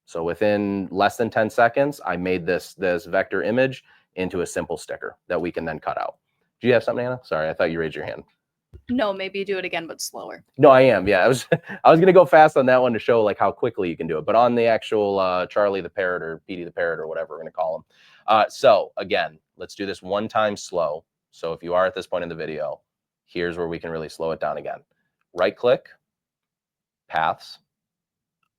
So within less than 10 seconds, I made this vector image into a simple sticker that we can then cut out. Do you have something, Anna? Sorry, I thought you raised your hand. No, maybe do it again, but slower. No, I am. Yeah, I was gonna go fast on that one to show like how quickly you can do it, but on the actual Charlie the Parrot or Petey the Parrot or whatever we're gonna call him. So again, let's do this one time slow. So if you are at this point in the video, here's where we can really slow it down again. Right click, paths,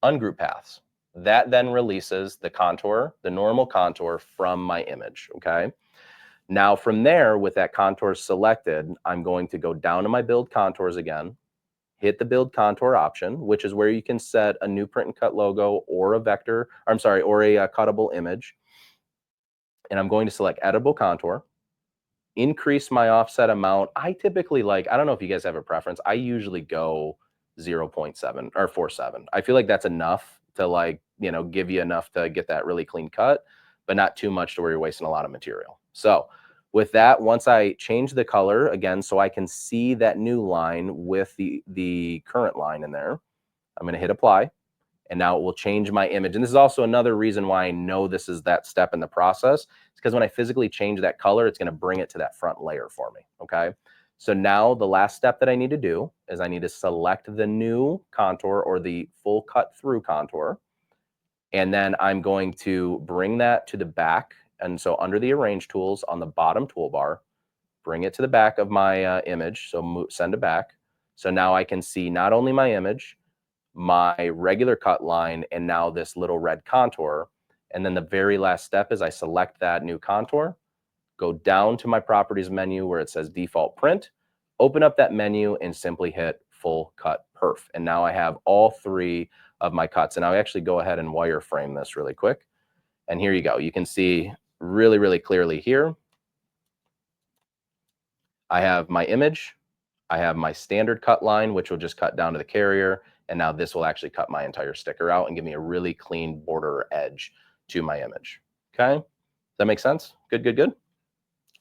ungroup paths. That then releases the contour, the normal contour from my image. Okay. Now from there, with that contour selected, I'm going to go down to my build contours again, hit the build contour option, which is where you can set a new print and cut logo or a vector, or I'm sorry, or a cuttable image. And I'm going to select editable contour, increase my offset amount. I typically like, I don't know if you guys have a preference. I usually go 0.7 or 0.47. I feel like that's enough to like, you know, give you enough to get that really clean cut, but not too much to where you're wasting a lot of material. So with that, once I change the color again, so I can see that new line with the current line in there, I'm going to hit apply. And now it will change my image. And this is also another reason why I know this is that step in the process. It's because when I physically change that color, it's going to bring it to that front layer for me. Okay. So now the last step that I need to do is I need to select the new contour or the full cut through contour. And then I'm going to bring that to the back. And so under the arrange tools on the bottom toolbar, bring it to the back of my image. So send it back. So now I can see not only my image, my regular cut line, and now this little red contour. And then the very last step is I select that new contour, go down to my properties menu where it says default print, open up that menu and simply hit full cut perf. And now I have all three of my cuts. And I'll actually go ahead and wireframe this really quick. And here you go. You can see really, really clearly here. I have my image. I have my standard cut line, which will just cut down to the carrier. And now this will actually cut my entire sticker out and give me a really clean border edge to my image. Okay. Does that make sense? Good, good, good.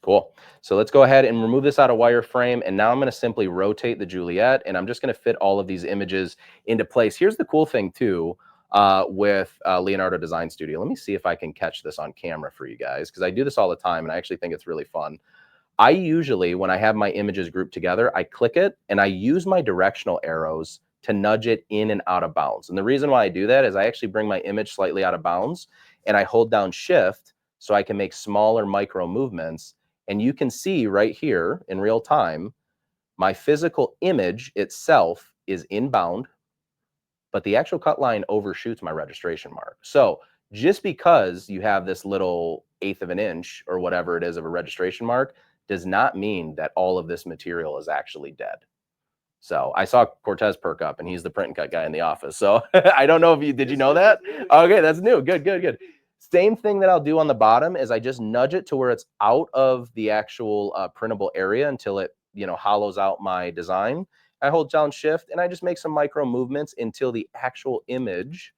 Cool. So let's go ahead and remove this out of wireframe. And now I'm going to simply rotate the Juliet, and I'm just going to fit all of these images into place. Here's the cool thing too with Leonardo Design Studio. Let me see if I can catch this on camera for you guys, because I do this all the time and I actually think it's really fun. I usually, when I have my images grouped together, I click it and I use my directional arrows to nudge it in and out of bounds. And the reason why I do that is I actually bring my image slightly out of bounds and I hold down shift so I can make smaller micro movements. And you can see right here in real time, my physical image itself is inbound, but the actual cut line overshoots my registration mark. So just because you have this little 1/8 of an inch or whatever it is of a registration mark does not mean that all of this material is actually dead. So I saw Cortez perk up, and he's the print and cut guy in the office. So I don't know if you, did you know that? Okay, that's new. Good, good, good. Same thing that I'll do on the bottom is I just nudge it to where it's out of the actual printable area until it, you know, hollows out my design. I hold down shift and I just make some micro movements until the actual image,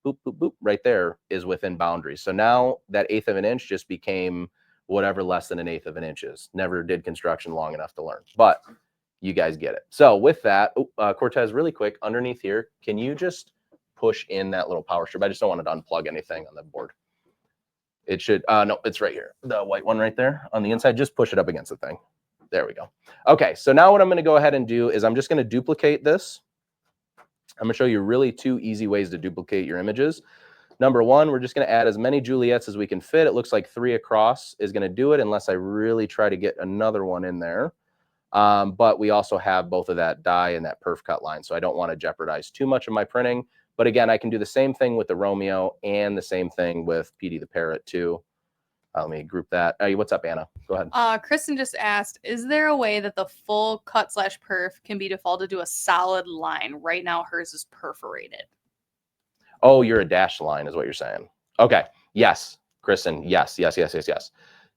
boop, boop, boop, right there is within boundaries. So now that 1/8 of an inch just became whatever less than 1/8 of an inch is. Never did construction long enough to learn, but you guys get it. So with that, Cortez, really quick, underneath here, can you just push in that little power strip? I just don't want it to unplug anything on the board. It should, no, it's right here. The white one right there on the inside, just push it up against the thing. There we go. Okay, so now what I'm gonna go ahead and do is I'm just gonna duplicate this. I'm gonna show you really 2 easy ways to duplicate your images. Number 1, we're just gonna add as many Juliets as we can fit. It looks like 3 across is gonna do it unless I really try to get another one in there. But we also have both of that die and that perf cut line, so I don't wanna jeopardize too much of my printing. But again, I can do the same thing with the Romeo and the same thing with Petey the Parrot too. Let me group that. Hey, what's up, Anna? Go ahead. Kristen just asked, is there a way that the full cut / perf can be defaulted to a solid line? Right now, hers is perforated. Oh, you're a dashed line is what you're saying. Okay. Yes, Kristen. Yes.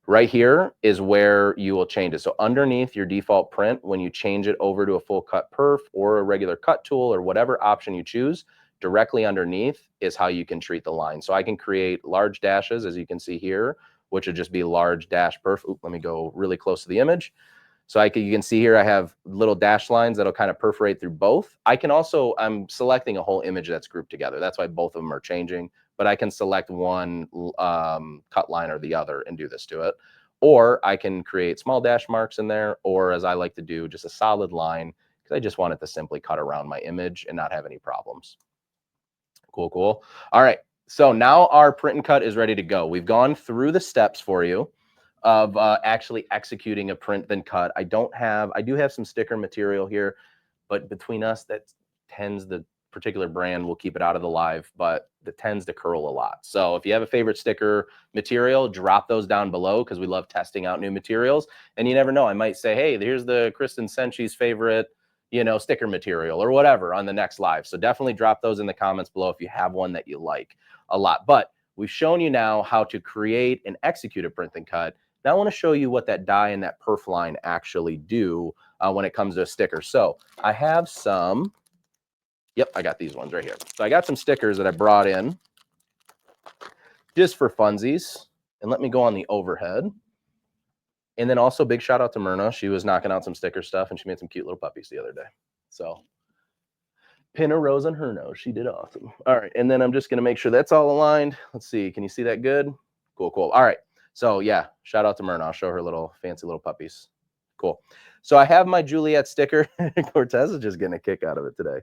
Right here is where you will change it. So underneath your default print, when you change it over to a full cut perf or a regular cut tool or whatever option you choose, directly underneath is how you can treat the line. So I can create large dashes, as you can see here, which would just be large dash perf. Oop, let me go really close to the image. So you can see here, I have little dash lines that'll kind of perforate through both. I can also, I'm selecting a whole image that's grouped together. That's why both of them are changing, but I can select one cut line or the other and do this to it. Or I can create small dash marks in there, or as I like to do, just a solid line, because I just want it to simply cut around my image and not have any problems. Cool. All right, so now our print and cut is ready to go. We've gone through the steps for you of actually executing a print then cut. I do have some sticker material here, but between us, the particular brand will keep it out of the live, but that tends to curl a lot. So if you have a favorite sticker material, drop those down below, because we love testing out new materials. And you never know, I might say, hey, here's the Kristen Senchi's favorite, sticker material or whatever on the next live. So definitely drop those in the comments below if you have one that you like a lot. But we've shown you now how to create and execute a print and cut. Now I want to show you what that die and that perf line actually do when it comes to a sticker. So I have some, I got these ones right here. So I got some stickers that I brought in just for funsies. And let me go on the overhead. And then also big shout out to Myrna. She was knocking out some sticker stuff and she made some cute little puppies the other day. So pin a rose on her nose. She did awesome. All right. And then I'm just going to make sure that's all aligned. Let's see. Can you see that good? Cool. All right. So yeah, shout out to Myrna. I'll show her little fancy little puppies. Cool. So I have my Juliet sticker. Cortez is just getting a kick out of it today.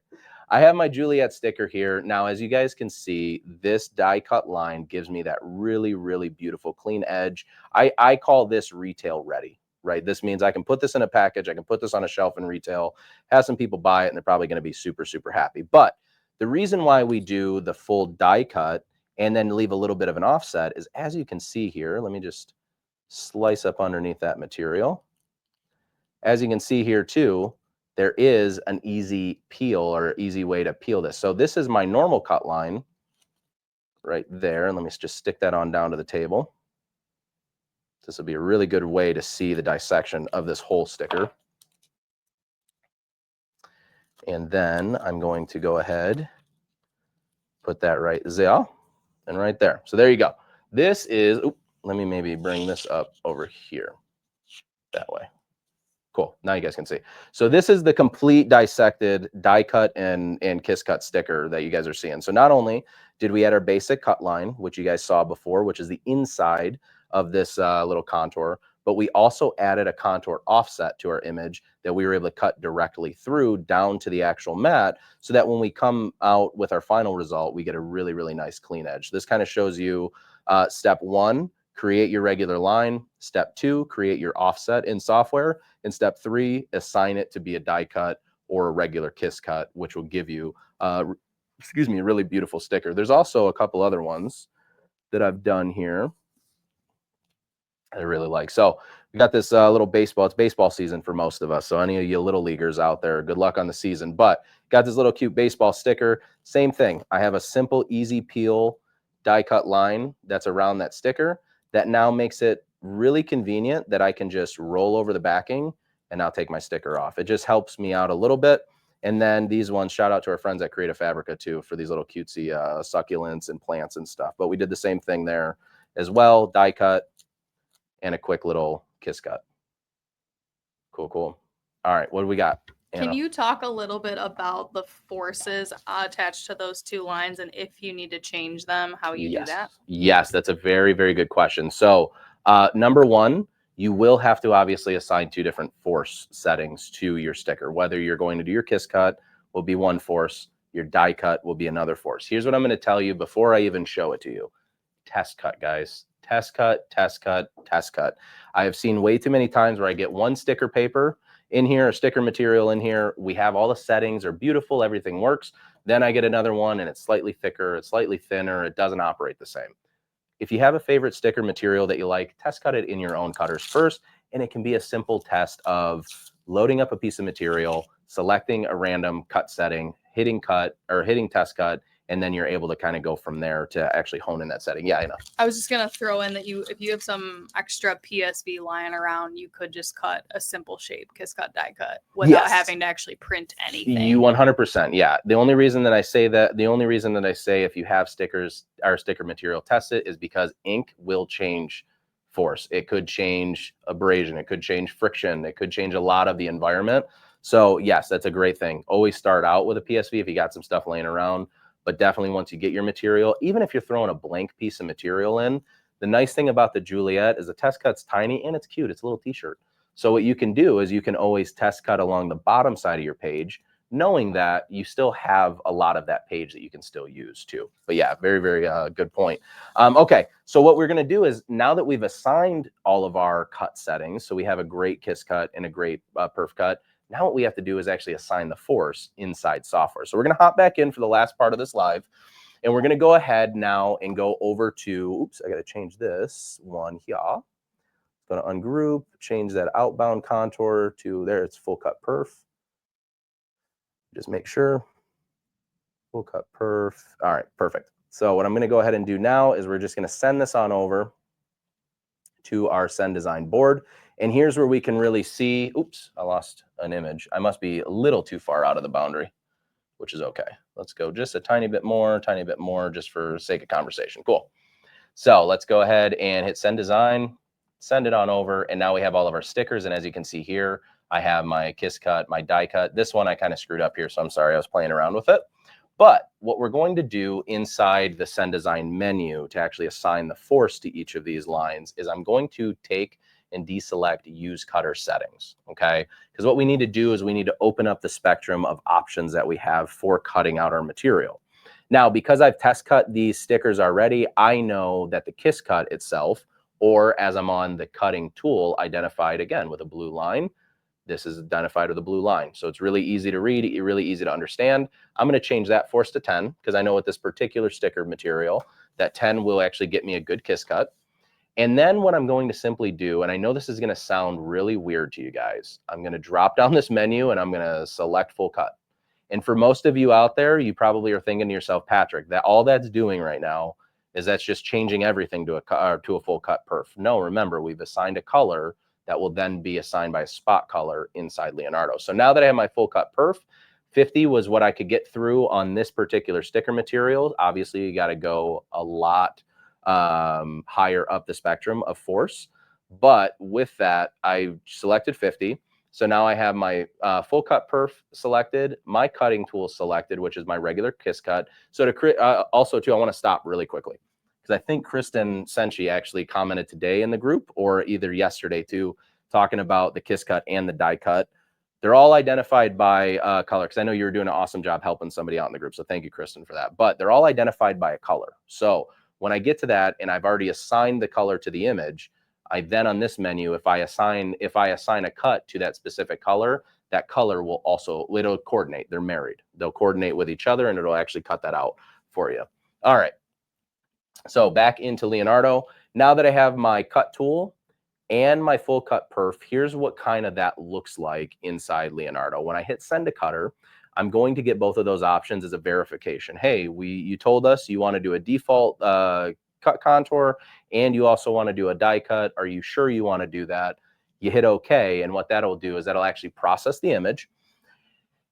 I have my Juliet sticker here. Now, as you guys can see, this die cut line gives me that really, really beautiful clean edge. I call this retail ready, right? This means I can put this in a package. I can put this on a shelf in retail, have some people buy it, and they're probably going to be super, super happy. But the reason why we do the full die cut and then leave a little bit of an offset is, as you can see here, let me just slice up underneath that material. As you can see here too, there is an easy peel or easy way to peel this. So this is my normal cut line right there. And let me just stick that on down to the table. This will be a really good way to see the dissection of this whole sticker. And then I'm going to go ahead, put that right there and right there. So there you go. This is, let me maybe bring this up over here that way. Cool. Now you guys can see. So this is the complete dissected die cut and kiss cut sticker that you guys are seeing. So not only did we add our basic cut line, which you guys saw before, which is the inside of this little contour, but we also added a contour offset to our image that we were able to cut directly through down to the actual mat, so that when we come out with our final result, we get a really, really nice clean edge. This kind of shows you step 1, create your regular line. Step 2, create your offset in software. And step 3, assign it to be a die cut or a regular kiss cut, which will give you, a really beautiful sticker. There's also a couple other ones that I've done here I really like. So we got this little baseball. It's baseball season for most of us. So any of you little leaguers out there, good luck on the season. But got this little cute baseball sticker. Same thing. I have a simple, easy peel die cut line that's around that sticker that now makes it really convenient that I can just roll over the backing and now take my sticker off. It just helps me out a little bit. And then these ones, shout out to our friends at Creative Fabrica too, for these little cutesy succulents and plants and stuff. But we did the same thing there as well. Die cut, and a quick little kiss cut. Cool, cool. All right, what do we got, Anna? Can you talk a little bit about the forces attached to those two lines, and if you need to change them, how you do that? Yes, that's a very, very good question. So number one, you will have to obviously assign 2 different force settings to your sticker. Whether you're going to do your kiss cut will be one force, your die cut will be another force. Here's what I'm going to tell you before I even show it to you. Test cut, guys. Test cut, test cut, test cut. I have seen way too many times where I get one sticker paper in here, a sticker material in here. We have all the settings are beautiful. Everything works. Then I get another one and it's slightly thicker, it's slightly thinner. It doesn't operate the same. If you have a favorite sticker material that you like, test cut it in your own cutters first. And it can be a simple test of loading up a piece of material, selecting a random cut setting, hitting cut or hitting test cut, and then you're able to kind of go from there to actually hone in that setting. Yeah, I know. I was just gonna throw in that if you have some extra PSV lying around, you could just cut a simple shape, kiss cut, die cut, without having to actually print anything. You 100%. Yeah. The only reason that I say if you have stickers or sticker material, test it is because ink will change force. It could change abrasion. It could change friction. It could change a lot of the environment. So yes, that's a great thing. Always start out with a PSV if you got some stuff laying around. But definitely once you get your material, even if you're throwing a blank piece of material in, the nice thing about the Juliet is the test cut's tiny and it's cute. It's a little t-shirt. So what you can do is you can always test cut along the bottom side of your page, knowing that you still have a lot of that page that you can still use too. But yeah, very, very good point. Okay, so what we're going to do is now that we've assigned all of our cut settings, so we have a great kiss cut and a great perf cut, now what we have to do is actually assign the force inside software. So we're going to hop back in for the last part of this live, and we're going to go ahead now and go over to, oops, I got to change this one here. Going to ungroup, change that outbound contour to there. It's full cut perf. Just make sure. Full cut perf. All right, perfect. So what I'm going to go ahead and do now is we're just going to send this on over to our Send Design board. And here's where we can really see, oops, I lost an image. I must be a little too far out of the boundary, which is okay. Let's go just a tiny bit more, just for sake of conversation. Cool. So let's go ahead and hit Send Design, send it on over. And now we have all of our stickers. And as you can see here, I have my kiss cut, my die cut. This one I kind of screwed up here, so I'm sorry. I was playing around with it. But what we're going to do inside the Send Design menu to actually assign the force to each of these lines is I'm going to take and deselect Use Cutter Settings, okay? Because what we need to do is we need to open up the spectrum of options that we have for cutting out our material. Now, because I've test cut these stickers already, I know that the kiss cut itself, or as I'm on the cutting tool, identified again with a blue line, this is identified with a blue line. So it's really easy to read, really easy to understand. I'm going to change that force to 10 because I know with this particular sticker material that 10 will actually get me a good kiss cut. And then what I'm going to simply do, and I know this is going to sound really weird to you guys, I'm going to drop down this menu and I'm going to select full cut. And for most of you out there, you probably are thinking to yourself, Patrick, that all that's doing right now is that's just changing everything to a full cut perf. No, remember, we've assigned a color that will then be assigned by a spot color inside Leonardo. So now that I have my full cut perf, 50 was what I could get through on this particular sticker material. Obviously, you got to go a lot higher up the spectrum of force. But with that, I selected 50. So now I have my full cut perf selected, my cutting tool selected, which is my regular kiss cut. So to also too, I want to stop really quickly because I think Kristen Senshi actually commented today in the group or either yesterday too, talking about the kiss cut and the die cut. They're all identified by color because I know you're doing an awesome job helping somebody out in the group. So thank you, Kristen, for that. But they're all identified by a color. So when I get to that and I've already assigned the color to the image, I then on this menu, if I assign a cut to that specific color, that color will also, it'll coordinate. They're married. They'll coordinate with each other and it'll actually cut that out for you. All right. So back into Leonardo. Now that I have my cut tool and my full cut perf, here's what kind of that looks like inside Leonardo. When I hit send to cutter, I'm going to get both of those options as a verification. Hey, you told us you want to do a default cut contour and you also want to do a die cut. Are you sure you want to do that? You hit OK, and what that'll do is that'll actually process the image.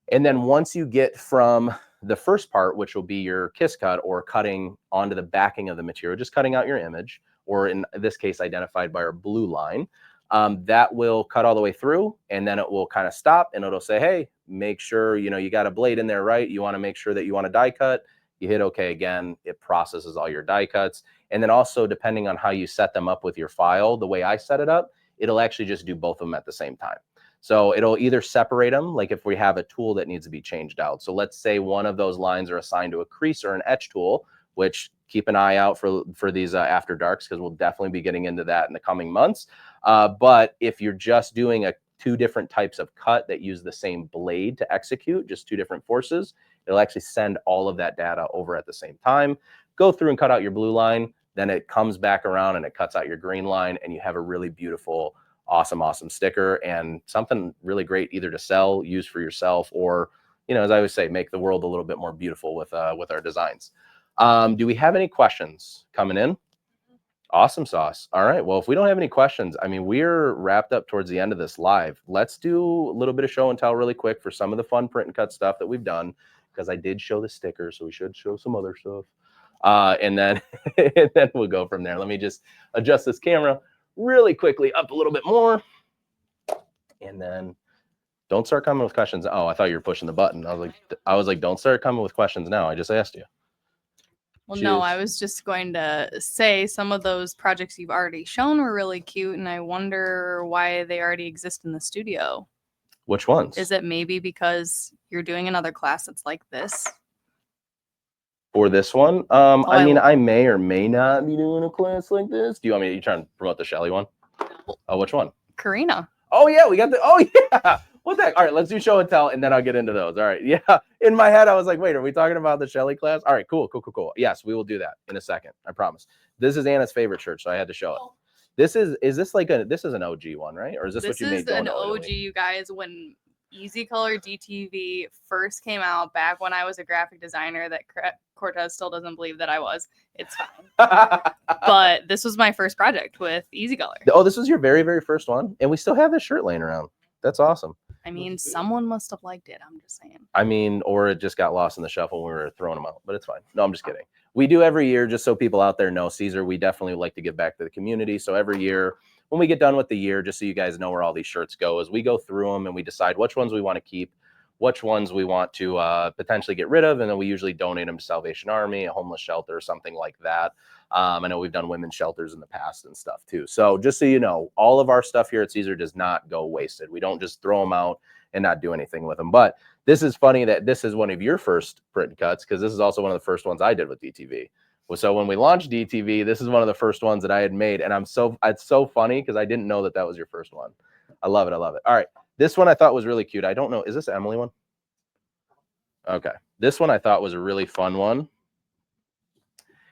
And then once you get from the first part, which will be your kiss cut or cutting onto the backing of the material, just cutting out your image, or in this case, identified by our blue line. That will cut all the way through, and then it will kind of stop, and it'll say, hey, make sure, you got a blade in there, right? You want to make sure that you want to die cut. You hit OK again. It processes all your die cuts. And then also, depending on how you set them up with your file, the way I set it up, it'll actually just do both of them at the same time. So it'll either separate them, like if we have a tool that needs to be changed out. So let's say one of those lines are assigned to a crease or an etch tool, which keep an eye out for these after darks, because we'll definitely be getting into that in the coming months. But if you're just doing two different types of cut that use the same blade to execute, just two different forces, it'll actually send all of that data over at the same time, go through and cut out your blue line, then it comes back around and it cuts out your green line, and you have a really beautiful, awesome sticker, and something really great either to sell, use for yourself, or, as I always say, make the world a little bit more beautiful with our designs. Do we have any questions coming in? Awesome sauce. All right. Well, if we don't have any questions, I mean, we're wrapped up towards the end of this live. Let's do a little bit of show and tell really quick for some of the fun print and cut stuff that we've done, because I did show the sticker, so we should show some other stuff. And then we'll go from there. Let me just adjust this camera really quickly up a little bit more. And then don't start coming with questions. Oh, I thought you were pushing the button. I was like, don't start coming with questions now. I just asked you. Well, no, I was just going to say some of those projects you've already shown were really cute, and I wonder why they already exist in the studio. Which ones? Is it maybe because you're doing another class that's like this? For this one? I mean, I may or may not be doing a class like this. Do you want me to try and promote the Shelly one? No. Oh, which one? Karina. Oh, yeah, we got oh, yeah. What the heck? All right, let's do show and tell, and then I'll get into those. All right, yeah. In my head, I was like, wait, are we talking about the Shelly class? All right, cool. Yes, we will do that in a second. I promise. This is Anna's favorite shirt, so I had to show it. This is this an OG one, right? Or is this what you made? This is an OG, you guys. When EasyColor DTV first came out, back when I was a graphic designer, that Cortez still doesn't believe that I was. It's fine. But this was my first project with EasyColor. Oh, this was your very, very first one? And we still have this shirt laying around. That's awesome. I mean, someone must have liked it. I'm just saying. I mean, or it just got lost in the shuffle when we were throwing them out, but it's fine. No, I'm just kidding. We do every year, just so people out there know, Siser, we definitely like to give back to the community. So every year, when we get done with the year, just so you guys know where all these shirts go, is we go through them and we decide which ones we want to keep, which ones we want to potentially get rid of, and then we usually donate them to Salvation Army, a homeless shelter, or something like that. I know we've done women's shelters in the past and stuff too. So just so you know, all of our stuff here at Siser does not go wasted. We don't just throw them out and not do anything with them. But this is funny that this is one of your first print cuts, because this is also one of the first ones I did with DTV. So when we launched DTV, this is one of the first ones that I had made, and it's so funny because I didn't know that that was your first one. I love it. All right, this one I thought was really cute. I don't know, is this Emily one? Okay, this one I thought was a really fun one,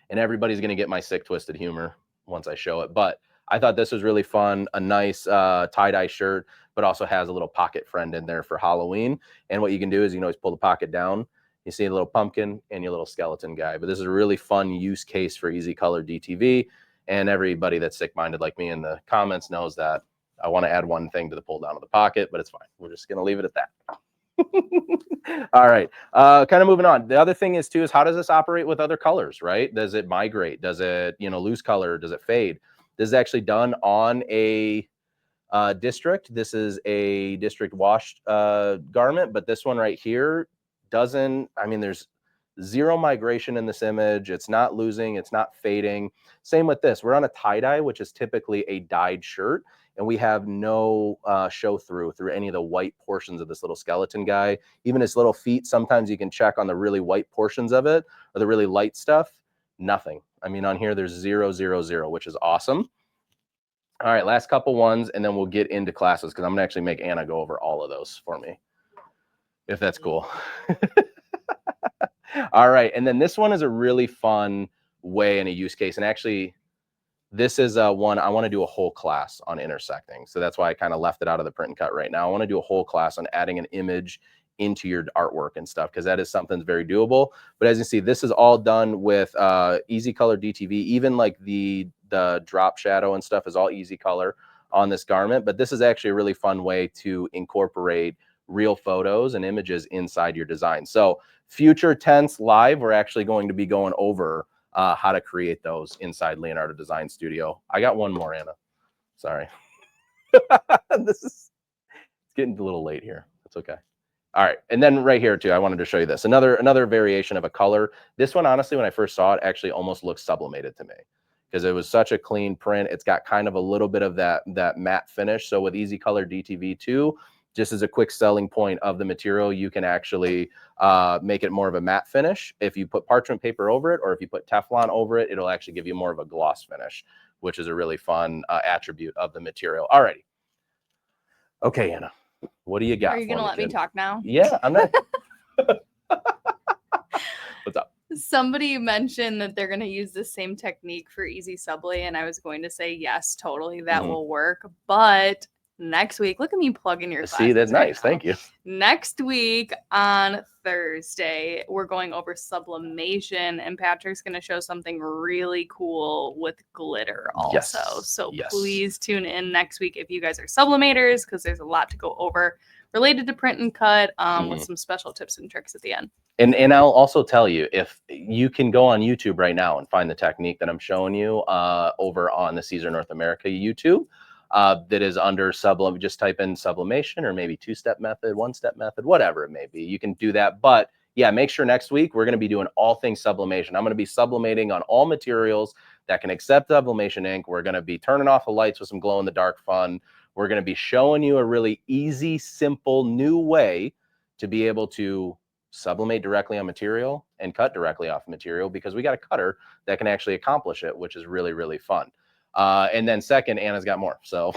and everybody's gonna get my sick twisted humor once I show it, but I thought this was really fun. A nice tie-dye shirt, but also has a little pocket friend in there for Halloween. And what you can do is you can always pull the pocket down. You see a little pumpkin and your little skeleton guy. But this is a really fun use case for EasyColor DTV. And everybody that's sick-minded like me in the comments knows that I want to add one thing to the pull down of the pocket, but it's fine. We're just going to leave it at that. All right. Kind of moving on. The other thing is, too, is how does this operate with other colors, right? Does it migrate? Does it, lose color? Does it fade? This is actually done on a district. This is a district washed garment, but this one right here doesn't, I mean, there's zero migration in this image. It's not losing, it's not fading. Same with this. We're on a tie-dye, which is typically a dyed shirt, and we have no show through any of the white portions of this little skeleton guy. Even his little feet, sometimes you can check on the really white portions of it or the really light stuff. Nothing. I mean, on here, there's 0, 0, 0, which is awesome. All right, last couple ones, and then we'll get into classes, because I'm going to actually make Anna go over all of those for me, if that's cool. All right, and then this one is a really fun way and a use case. And actually, this is one I want to do a whole class on intersecting. So that's why I kind of left it out of the print and cut right now. I want to do a whole class on adding an image into your artwork and stuff, because that is something that's very doable. But as you see, this is all done with EasyColor DTV. Even like the drop shadow and stuff is all EasyColor on this garment. But this is actually a really fun way to incorporate real photos and images inside your design. So future tense live, we're actually going to be going over how to create those inside Leonardo Design Studio. I got one more, Anna. Sorry. This is, it's getting a little late here. That's okay. All right, and then right here too, I wanted to show you this. Another variation of a color. This one, honestly, when I first saw it, actually almost looked sublimated to me because it was such a clean print. It's got kind of a little bit of that matte finish. So with EasyColor DTV 2, just as a quick selling point of the material, you can actually make it more of a matte finish. If you put parchment paper over it, or if you put Teflon over it, it'll actually give you more of a gloss finish, which is a really fun attribute of the material. All righty. Okay, Anna. What do you got? Are you going to let me talk now? Yeah, I'm not. What's up? Somebody mentioned that they're going to use the same technique for Easy Sublay, and I was going to say, yes, totally, that will work. But next week, look at me plugging your See, that's right nice. now. Thank you. Next week on Thursday, we're going over sublimation, and Patrick's going to show something really cool with glitter also. Yes. So please tune in next week if you guys are sublimators, because there's a lot to go over related to print and cut with some special tips and tricks at the end. And I'll also tell you, if you can go on YouTube right now and find the technique that I'm showing you over on the Siser North America YouTube, that is under sublim. Just type in sublimation, or maybe 2-step method, 1-step method, whatever it may be. You can do that. But yeah, make sure next week we're going to be doing all things sublimation. I'm going to be sublimating on all materials that can accept sublimation ink. We're going to be turning off the lights with some glow in the dark fun. We're going to be showing you a really easy, simple, new way to be able to sublimate directly on material and cut directly off material, because we got a cutter that can actually accomplish it, which is really, really fun. And then second, Anna's got more. So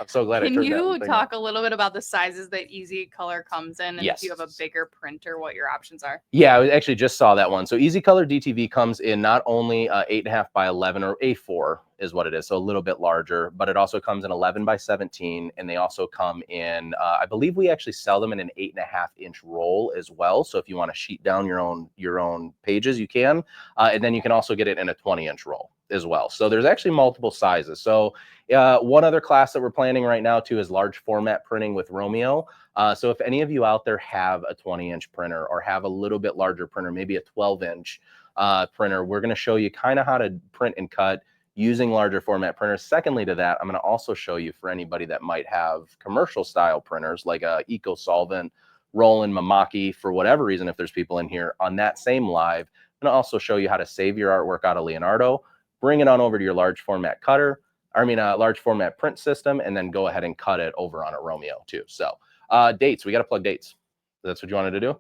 I'm so glad I turned that thing on. Can you talk a little bit about the sizes that EasyColor comes in, and if you have a bigger printer, what your options are? Yeah, I actually just saw that one. So EasyColor DTV comes in not only 8.5 by 11, or A4 is what it is, so a little bit larger, but it also comes in 11 by 17, and they also come in, I believe we actually sell them in an 8.5-inch roll as well. So if you want to sheet down your own pages, you can, and then you can also get it in a 20-inch roll as well. So there's actually multiple sizes. So one other class that we're planning right now too is large format printing with Romeo. So if any of you out there have a 20-inch printer, or have a little bit larger printer, maybe a 12-inch printer, we're going to show you kind of how to print and cut using larger format printers. Secondly to that, I'm going to also show you, for anybody that might have commercial style printers like a EcoSolvent, Roland, Mamaki, for whatever reason, if there's people in here on that same live, I'm going to also show you how to save your artwork out of Leonardo, bring it on over to your large format cutter, large format print system, and then go ahead and cut it over on a Romeo too. So dates, we got to plug dates. That's what you wanted to do?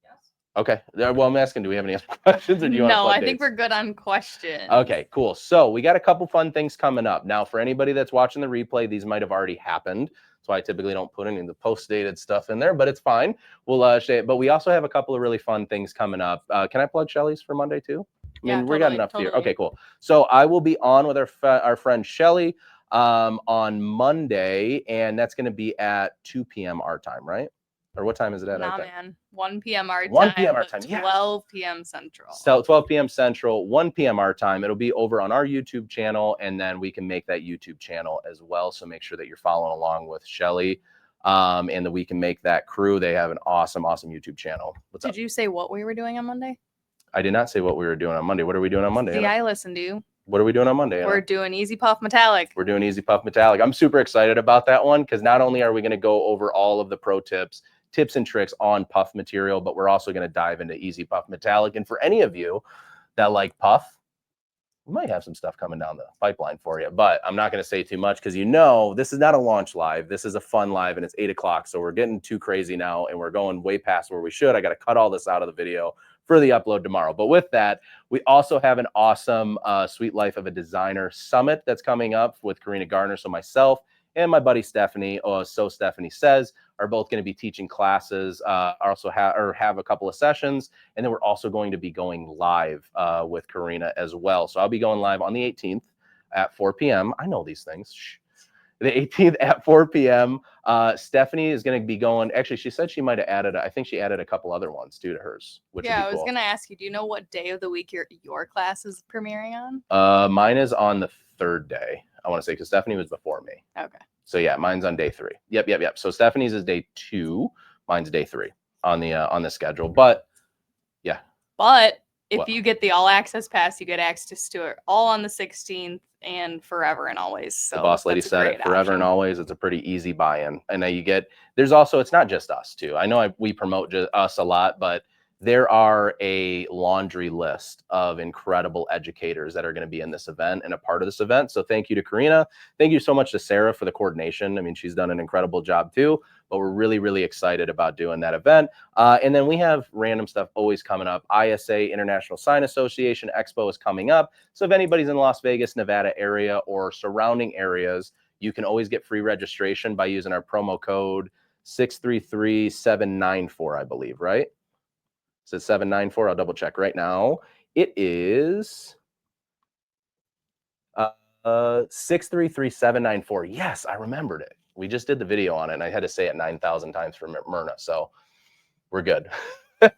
Yes. Okay. Well, I'm asking, do we have any other questions, or do you want to plug dates? No, I think we're good on questions. Okay, cool. So we got a couple fun things coming up. Now, for anybody that's watching the replay, these might have already happened. So I typically don't put any of the post-dated stuff in there, but it's fine. We'll say it. But we also have a couple of really fun things coming up. Can I plug Shelly's for Monday too? I mean, we got enough here. Okay, cool. So I will be on with our friend Shelly on Monday, and that's going to be at 2 p.m. our time, right? Or what time is it at? Nah, man. 1 p.m. our time. 1 p.m. our time. 12 p.m. Central. So 12 p.m. Central, 1 p.m. our time. It'll be over on our YouTube channel, and then we can make that YouTube channel as well. So make sure that you're following along with Shelly, and that we can make that crew. They have an awesome YouTube channel. What's up? Did you say what we were doing on Monday? I did not say what we were doing on Monday. What are we doing on Monday? See, I listened to you. What are we doing on Monday? We're doing Easy Puff Metallic. We're doing Easy Puff Metallic. I'm super excited about that one, because not only are we going to go over all of the pro tips and tricks on puff material, but we're also going to dive into Easy Puff Metallic. And for any of you that like puff, we might have some stuff coming down the pipeline for you, but I'm not going to say too much, because this is not a launch live. This is a fun live, and it's 8 o'clock. So we're getting too crazy now, and we're going way past where we should. I got to cut all this out of the video for the upload tomorrow. But with that, we also have an awesome Sweet Life of a Designer Summit that's coming up with Karina Gardner. So myself and my buddy Stephanie, So Stephanie Says, are both going to be teaching classes, also have a couple of sessions. And then we're also going to be going live with Karina as well. So I'll be going live on the 18th at 4 p.m. I know these things. Shh. The 18th at 4 p.m. Stephanie is going to be going. Actually, she said she might have added. I think she added a couple other ones too to hers. Which yeah, would be cool. I was going to ask you. Do you know what day of the week your class is premiering on? Mine is on the 3rd day. I want to say, because Stephanie was before me. Okay. So yeah, mine's on day 3. Yep. So Stephanie's is day 2. Mine's day 3 on the schedule. But yeah. But if you get the all access pass, you get access to it all on the 16th and forever and always. So the boss lady said it, forever and always. It's a pretty easy buy-in. And now you get, there's also, it's not just us too. I know we promote us a lot, but there are a laundry list of incredible educators that are going to be in this event and a part of this event. So thank you to Karina. Thank you so much to Sarah for the coordination. I mean, she's done an incredible job too, but we're really, really excited about doing that event. And then we have random stuff always coming up. ISA, International Sign Association Expo is coming up. So if anybody's in Las Vegas, Nevada area or surrounding areas, you can always get free registration by using our promo code 633794, I believe, right? Is it 794? I'll double check right now. It is 633794. Yes, I remembered it. We just did the video on it, and I had to say it 9,000 times for Myrna, so we're good. All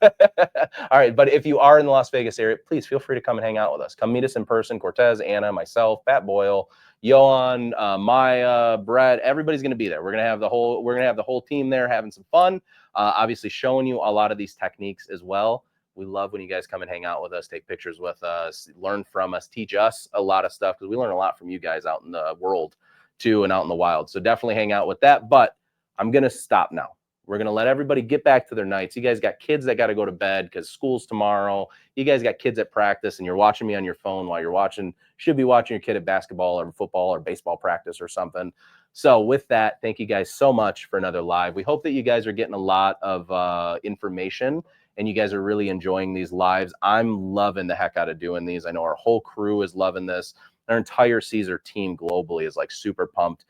right, but if you are in the Las Vegas area, please feel free to come and hang out with us. Come meet us in person. Cortez, Anna, myself, Pat Boyle, Johan, Maya, Brett. Everybody's going to be there. We're going to have the whole team there having some fun. Obviously, showing you a lot of these techniques as well. We love when you guys come and hang out with us, take pictures with us, learn from us, teach us a lot of stuff because we learn a lot from you guys out in the world too and out in the wild. So definitely hang out with that. But I'm going to stop now. We're going to let everybody get back to their nights. You guys got kids that got to go to bed because school's tomorrow. You guys got kids at practice and you're watching me on your phone while you're watching, should be watching your kid at basketball or football or baseball practice or something. So with that, thank you guys so much for another live. We hope that you guys are getting a lot of information and you guys are really enjoying these lives. I'm loving the heck out of doing these. I know our whole crew is loving this. Our entire Siser team globally is like super pumped,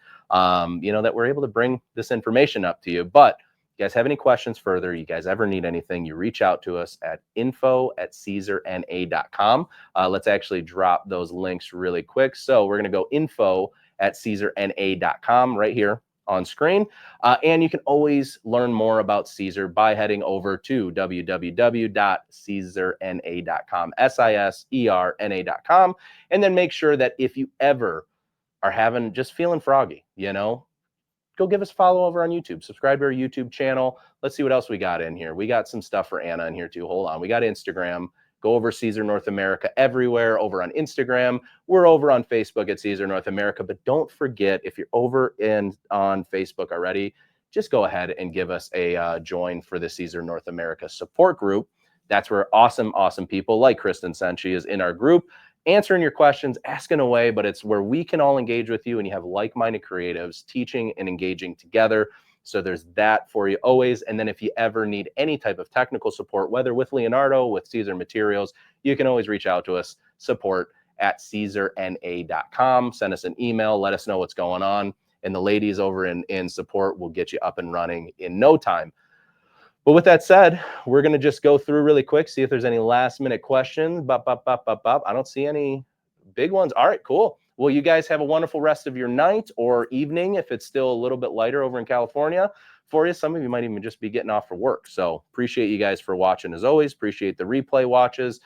you know, that we're able to bring this information up to you. But you guys have any questions further, you guys ever need anything, you reach out to us at info@siserna.com. Let's actually drop those links really quick. So we're going to go info@siserna.com right here on screen. And you can always learn more about Siser by heading over to www.siserna.com, SISERNA.com. And then make sure that if you ever are just feeling froggy, you know, go give us a follow over on YouTube. Subscribe to our YouTube channel. Let's see what else we got in here. We got some stuff for Anna in here too. Hold on. We got Instagram. Go over Siser North America everywhere over on Instagram. We're over on Facebook at Siser North America. But don't forget, if you're over on Facebook already, just go ahead and give us a join for the Siser North America support group. That's where awesome, awesome people like Kristen Senchi is in our group, answering your questions, asking away, but it's where we can all engage with you and you have like-minded creatives teaching and engaging together. So there's that for you always. And then if you ever need any type of technical support, whether with Leonardo, with Siser Materials, you can always reach out to us, support@siserna.com. Send us an email, let us know what's going on. And the ladies over in support will get you up and running in no time. But with that said, we're going to just go through really quick, see if there's any last minute questions. I don't see any big ones. All right, cool. Well, you guys have a wonderful rest of your night or evening if it's still a little bit lighter over in California for you. Some of you might even just be getting off for work. So appreciate you guys for watching as always. Appreciate the replay watches.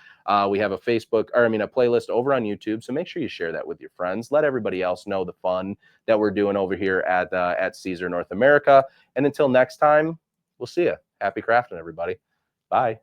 We have a playlist over on YouTube. So make sure you share that with your friends. Let everybody else know the fun that we're doing over here at Siser North America. And until next time, we'll see you. Happy crafting, everybody. Bye.